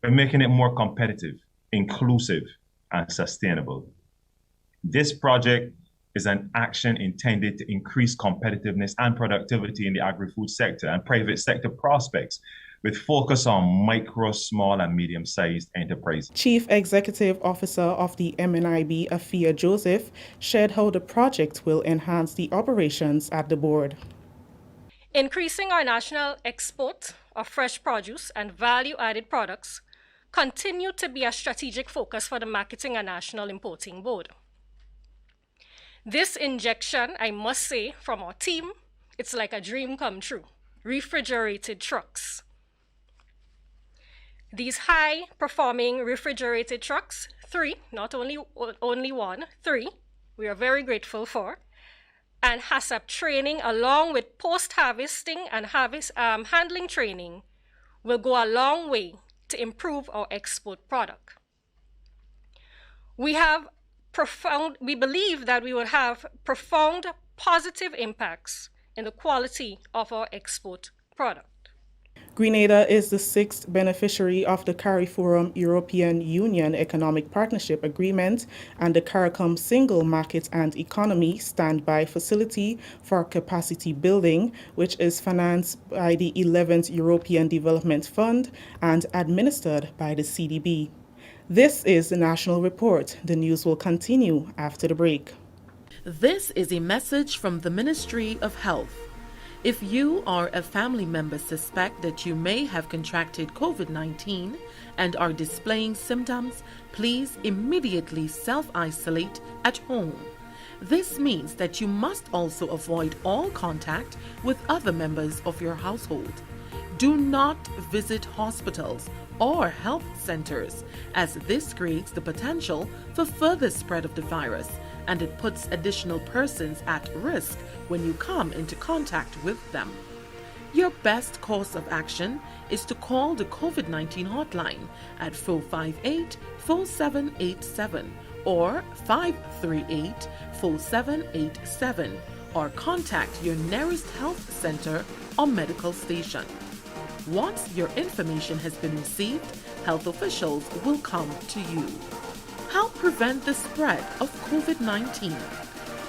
by making it more competitive, inclusive, and sustainable. This project is an action intended to increase competitiveness and productivity in the agri-food sector and private sector prospects, with focus on micro, small, and medium-sized enterprises. Chief Executive Officer of the MNIB, Afia Joseph, shared how the project will enhance the operations at the board. Increasing our national export of fresh produce and value-added products continue to be a strategic focus for the Marketing and National Importing Board. This injection, I must say, from our team, it's like a dream come true. Refrigerated trucks. These high-performing refrigerated trucks, 3, not only one, 3, we are very grateful for, and HACCP training along with post-harvesting and handling training will go a long way to improve our export product. We believe that we will have profound positive impacts in the quality of our export product. Grenada is the 6th beneficiary of the CARIFORUM European Union Economic Partnership Agreement and the CARICOM Single Market and Economy Standby Facility for Capacity Building, which is financed by the 11th European Development Fund and administered by the CDB. This is the National Report. The news will continue after the break. This is a message from the Ministry of Health. If you or a family member suspect that you may have contracted COVID-19 and are displaying symptoms, please immediately self-isolate at home. This means that you must also avoid all contact with other members of your household. Do not visit hospitals or health centers, as this creates the potential for further spread of the virus, and it puts additional persons at risk when you come into contact with them. Your best course of action is to call the COVID-19 hotline at 458-4787 or 538-4787, or contact your nearest health center or medical station. Once your information has been received, health officials will come to you. Help prevent the spread of COVID-19.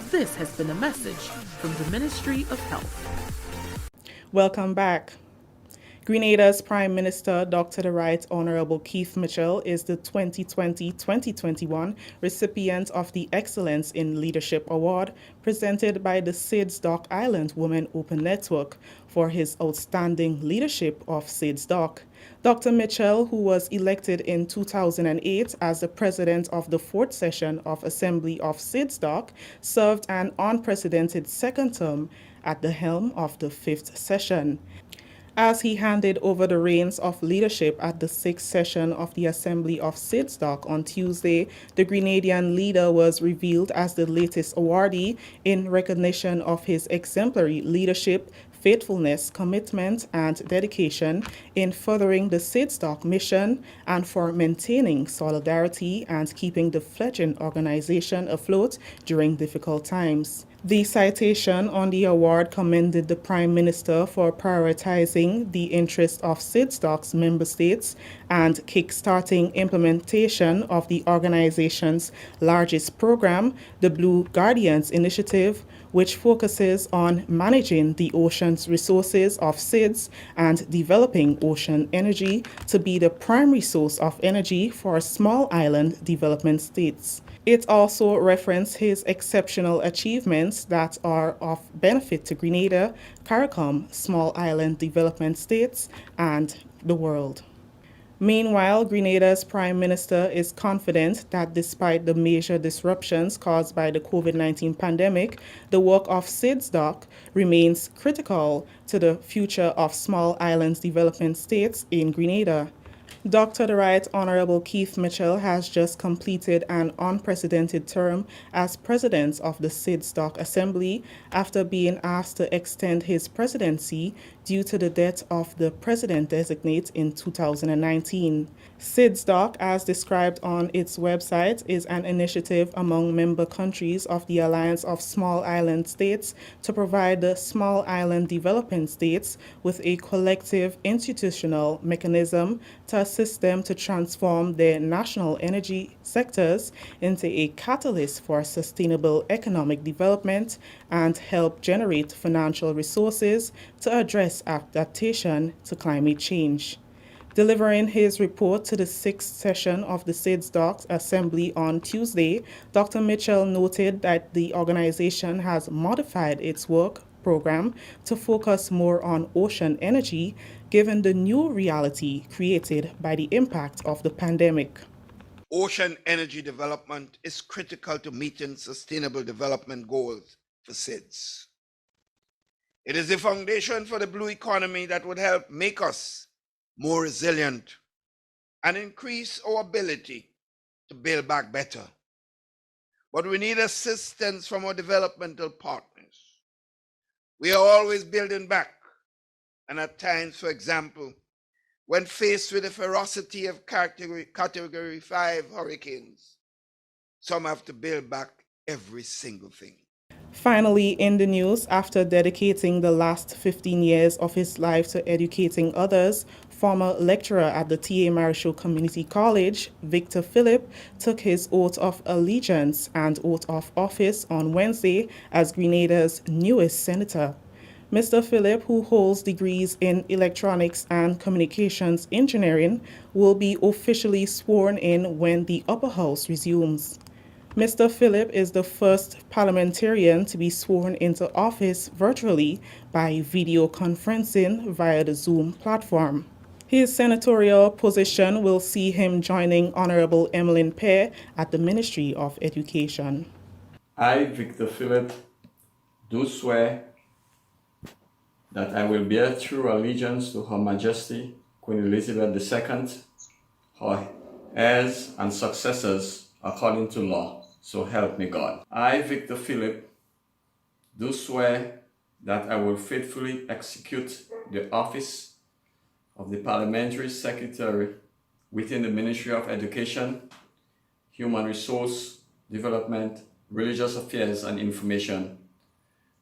This has been a message from the Ministry of Health. Welcome back. Grenada's Prime Minister, Dr. the Right Honorable Keith Mitchell, is the 2020-2021 recipient of the Excellence in Leadership Award presented by the SIDS-DOC Island Women Open Network for his outstanding leadership of SIDS-DOC. Dr. Mitchell, who was elected in 2008 as the president of the 4th session of Assembly of SIDS-DOC, served an unprecedented second term at the helm of the 5th session. As he handed over the reins of leadership at the 6th session of the Assembly of SIDS-DOC on Tuesday, the Grenadian leader was revealed as the latest awardee in recognition of his exemplary leadership, faithfulness, commitment, and dedication in furthering the SIDS-DOC mission and for maintaining solidarity and keeping the fledgling organization afloat during difficult times. The citation on the award commended the Prime Minister for prioritizing the interests of SIDS-DOC's member states and kick-starting implementation of the organization's largest program, the Blue Guardians Initiative, which focuses on managing the ocean's resources of SIDS and developing ocean energy to be the primary source of energy for small island development states. It also referenced his exceptional achievements that are of benefit to Grenada, CARICOM, small island development states, and the world. Meanwhile, Grenada's Prime Minister is confident that despite the major disruptions caused by the COVID-19 pandemic, the work of SIDS-DOC remains critical to the future of small islands development states in Grenada. Dr. The Right Honorable Keith Mitchell has just completed an unprecedented term as president of the SIDS-DOC Assembly after being asked to extend his presidency due to the death of the president-designate in 2019. SIDS-DOC, as described on its website, is an initiative among member countries of the Alliance of Small Island States to provide the small island developing states with a collective institutional mechanism to assist them to transform their national energy sectors into a catalyst for sustainable economic development and help generate financial resources to address adaptation to climate change. Delivering his report to the sixth session of the SIDS-DOC Assembly on Tuesday, Dr. Mitchell noted that the organization has modified its work program to focus more on ocean energy, given the new reality created by the impact of the pandemic. Ocean energy development is critical to meeting sustainable development goals for SIDS. It is the foundation for the blue economy that would help make us more resilient and increase our ability to build back better. But we need assistance from our developmental partners. We are always building back, and at times, for example, when faced with the ferocity of category 5 hurricanes, some have to build back every single thing. Finally, in the news, after dedicating the last 15 years of his life to educating others, former lecturer at the T.A. Marichaud Community College, Victor Philip, took his oath of allegiance and oath of office on Wednesday as Grenada's newest senator. Mr. Philip, who holds degrees in electronics and communications engineering, will be officially sworn in when the upper house resumes. Mr. Philip is the first parliamentarian to be sworn into office virtually by video conferencing via the Zoom platform. His senatorial position will see him joining Honorable Emmeline Pear at the Ministry of Education. I, Victor Philip, do swear that I will bear true allegiance to Her Majesty Queen Elizabeth II, her heirs and successors according to law. So help me God. I, Victor Philip, do swear that I will faithfully execute the office of the Parliamentary Secretary within the Ministry of Education, Human Resource Development, Religious Affairs and Information,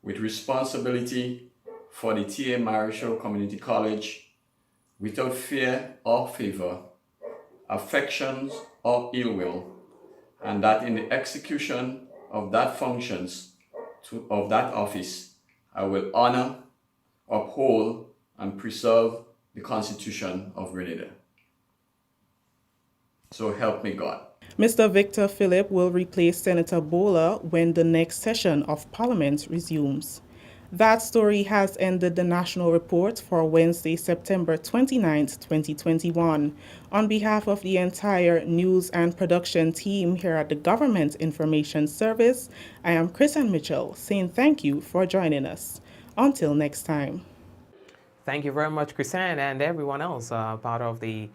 with responsibility for the T.A. Marichaud Community College, without fear or favor, affections or ill will, and that in the execution of that functions of that office, I will honor, uphold, and preserve the Constitution of Grenada. So help me God. Mr. Victor Philip will replace Senator Bowler when the next session of Parliament resumes. That story has ended the National Report for Wednesday, September 29, 2021. On behalf of the entire news and production team here at the Government Information Service, I am Chrisann Mitchell saying thank you for joining us. Until next time. Thank you very much, Chrisann, and everyone else part of the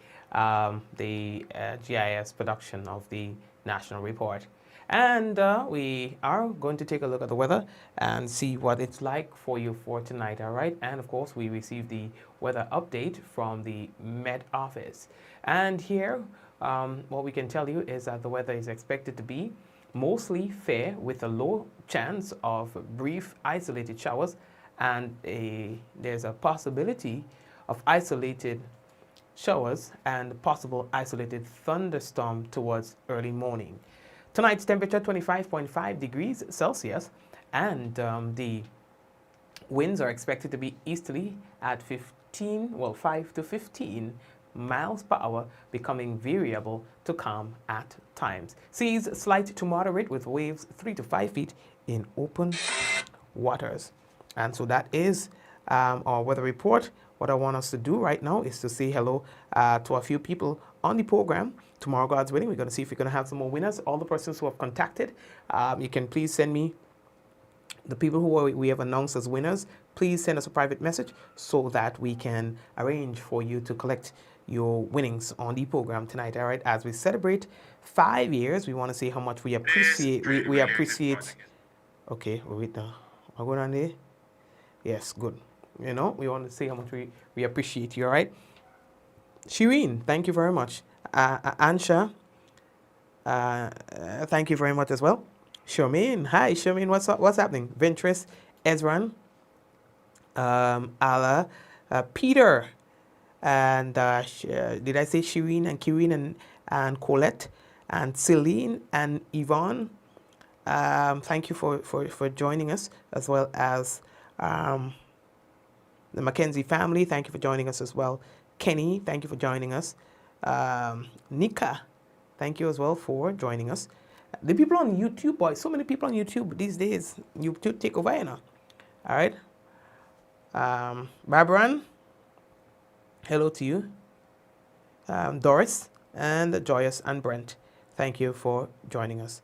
GIS production of the National Report. And we are going to take a look at the weather and see what it's like for you for tonight, all right? And of course, we received the weather update from the Met Office. And here, what we can tell you is that the weather is expected to be mostly fair with a low chance of brief isolated showers, and there's a possibility of isolated showers and possible isolated thunderstorm towards early morning. Tonight's temperature 25.5 degrees Celsius, and the winds are expected to be easterly at 5 to 15 miles per hour, becoming variable to calm at times. Seas slight to moderate with waves 3 to 5 feet in open waters. And so that is our weather report. What I want us to do right now is to say hello to a few people on the program. Tomorrow, God's willing, we're going to see if we're going to have some more winners. All the persons who have contacted, you can please send me the people who we have announced as winners. Please send us a private message so that we can arrange for you to collect your winnings on the program tonight. All right, as we celebrate 5 years, we want to say how much we appreciate. We appreciate. Okay, wait now. Am I going on there? Yes, good. You know, we want to say how much we appreciate you. All right, Shireen, thank you very much. Ansha, thank you very much as well. Charmaine, hi Charmaine, what's up? What's happening? Ventress, Ezran, Ala, Peter, and did I say Shireen and Kireen and Colette and Celine and Yvonne? Thank you for joining us, as well as the Mackenzie family. Thank you for joining us as well. Kenny, thank you for joining us. Nika, thank you as well for joining us. The people on YouTube, boy, so many people on YouTube these days. YouTube take over, you know. All right. Barbaran, hello to you. Doris and Joyous and Brent, thank you for joining us.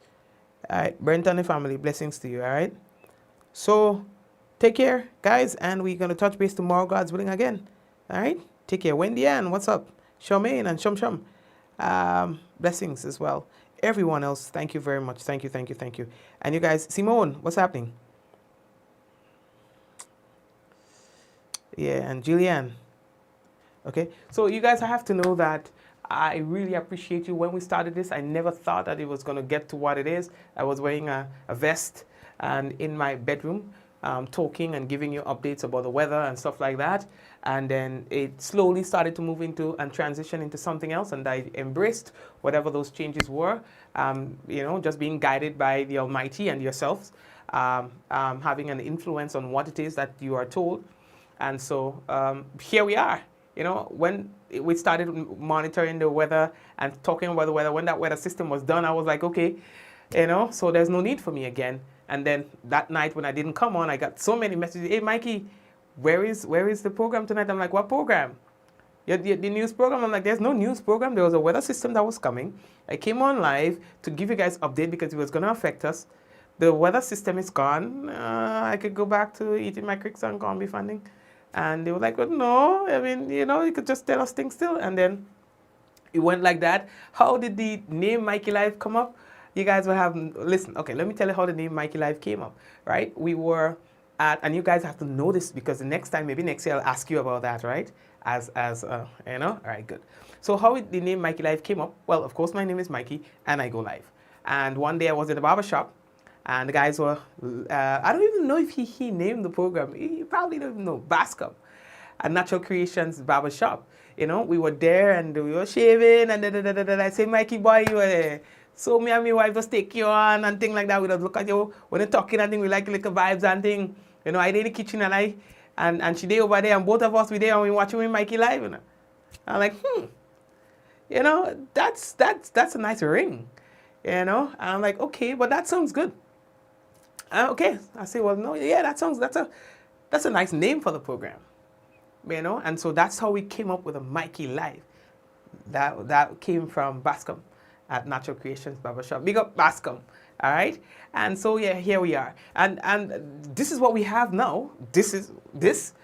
All right, Brent and the family, blessings to you. All right. So take care, guys, and we're gonna touch base tomorrow, God's willing, again. All right. Take care. Wendy Ann, what's up? Charmaine and Shum. Blessings as well. Everyone else, thank you very much. Thank you. And you guys, Simone, what's happening? Yeah, and Julianne. Okay, so you guys have to know that I really appreciate you. When we started this, I never thought that it was going to get to what it is. I was wearing a vest and in my bedroom, talking and giving you updates about the weather and stuff like that. And then it slowly started to move into and transition into something else. And I embraced whatever those changes were, you know, just being guided by the Almighty and yourselves, having an influence on what it is that you are told. And so here we are. You know, when we started monitoring the weather and talking about the weather, when that weather system was done, I was like, okay, you know, so there's no need for me again. And then that night when I didn't come on, I got so many messages. Hey, Mikey, where is the program tonight? I'm like, what program? The news program? I'm like, there's no news program. There was a weather system that was coming. I came on live to give you guys update because it was going to affect us. The weather system is gone. I could go back to eating my cricks and combi funding. And they were like, well, no, I mean, you know, you could just tell us things still. And then it went like that. How did the name Mikey Live come up? You guys will have, listen, okay, let me tell you how the name Mikey Live came up, right? We were at, and you guys have to know this because the next time, maybe next year, I'll ask you about that, right? As you know, all right, good. So how the name Mikey Live came up? Well, of course, my name is Mikey and I go live. And one day I was in the barber shop and the guys were, I don't even know if he named the program. He probably don't even know, Bascom, a Natural Creations barber shop. You know, we were there and we were shaving and I say, Mikey boy, you were there. So me and my wife just take you on and things like that. We just look at you when you're talking and thing, we like little vibes and thing. You know, I did in the kitchen and she did over there and both of us we there and we watching with Mikey Live, you know. I'm like, you know, that's a nice ring. You know? And I'm like, okay, but that sounds good. Okay. I say, well, no, yeah, that's a nice name for the program. You know, and so that's how we came up with a Mikey Live. That came from Bascom at Natural Creations Barbershop. Big up Bascom, all right? And so, yeah, here we are. And this is what we have now. This.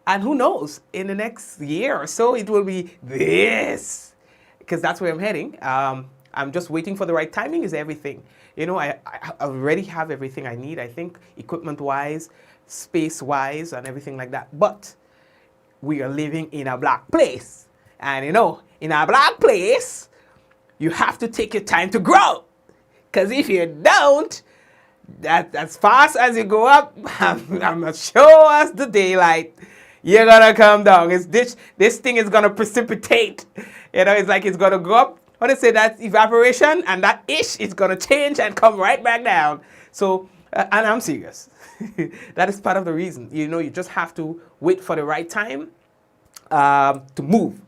And who knows, in the next year or so, it will be this. Because that's where I'm heading. I'm just waiting for the right timing is everything. You know, I already have everything I need, I think, equipment-wise, space-wise, and everything like that. But we are living in a black place. And, you know, in a black place, you have to take your time to grow. Because if you don't, that as fast as you go up, I'm going to show us the daylight. You're going to come down. This thing is going to precipitate. You know, it's like it's going to go up. What do they say? That's evaporation. And that ish is going to change and come right back down. So, and I'm serious. That is part of the reason. You know, you just have to wait for the right time to move.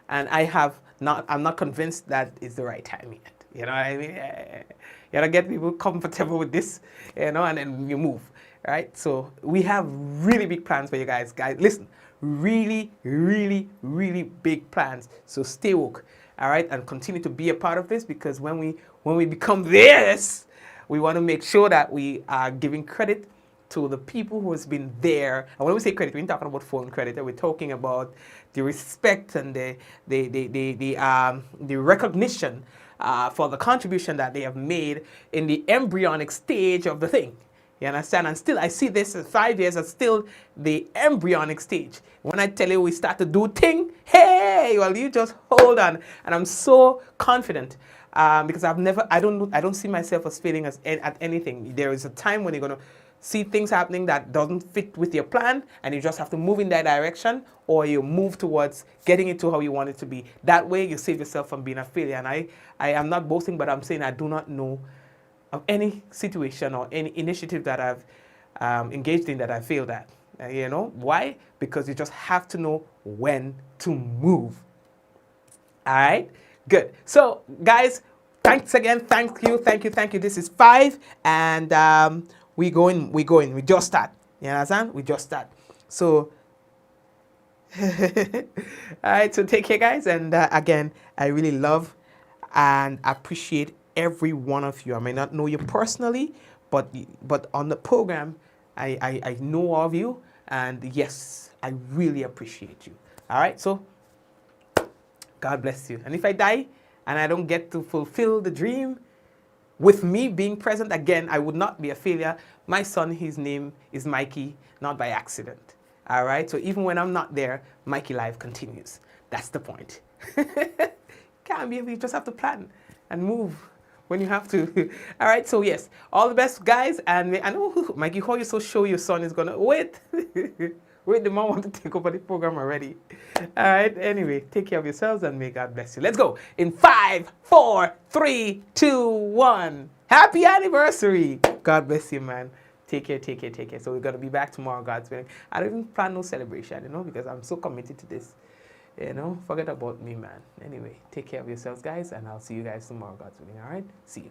And I'm not convinced that it's the right time yet. You know what I mean? You gotta get people comfortable with this, you know, and then you move, right? So we have really big plans for you guys. Guys, listen, really, really, really big plans. So stay woke, all right? And continue to be a part of this because when we become this, we want to make sure that we are giving credit to the people who has been there. And when we say credit, we're not talking about phone credit. We're talking about the respect and the recognition for the contribution that they have made in the embryonic stage of the thing. You understand? And still, I see this as 5 years as still the embryonic stage. When I tell you we start to do thing, hey, well, you just hold on. And I'm so confident because I don't see myself as failing at anything. There is a time when you're going to see things happening that doesn't fit with your plan, and you just have to move in that direction, or you move towards getting it to how you want it to be. That way, you save yourself from being a failure. And I am not boasting, but I'm saying I do not know of any situation or any initiative that I've engaged in that I failed at. You know why? Because you just have to know when to move. All right, good. So, guys, thanks again. Thank you. This is 5, and we going. We just start. You understand? We just start. So, all right. So take care, guys. And again, I really love and appreciate every one of you. I may not know you personally, but on the program, I know of you, and yes, I really appreciate you. All right. So, God bless you. And if I die and I don't get to fulfill the dream with me being present again, I would not be a failure. My son, his name is Mikey, not by accident. All right. So even when I'm not there, Mikey life continues. That's the point. Can't be. You just have to plan and move when you have to. All right. So yes, all the best, guys. And I know Mikey, how you so sure your son is gonna wait. Wait, the mom want to take over the program already. All right. Anyway, take care of yourselves and may God bless you. Let's go. In 5, 4, 3, 2, 1. Happy anniversary. God bless you, man. Take care. So we're gonna be back tomorrow, God's willing. I don't even plan no celebration, because I'm so committed to this. Forget about me, man. Anyway, take care of yourselves, guys, and I'll see you guys tomorrow, God's willing. All right. See you.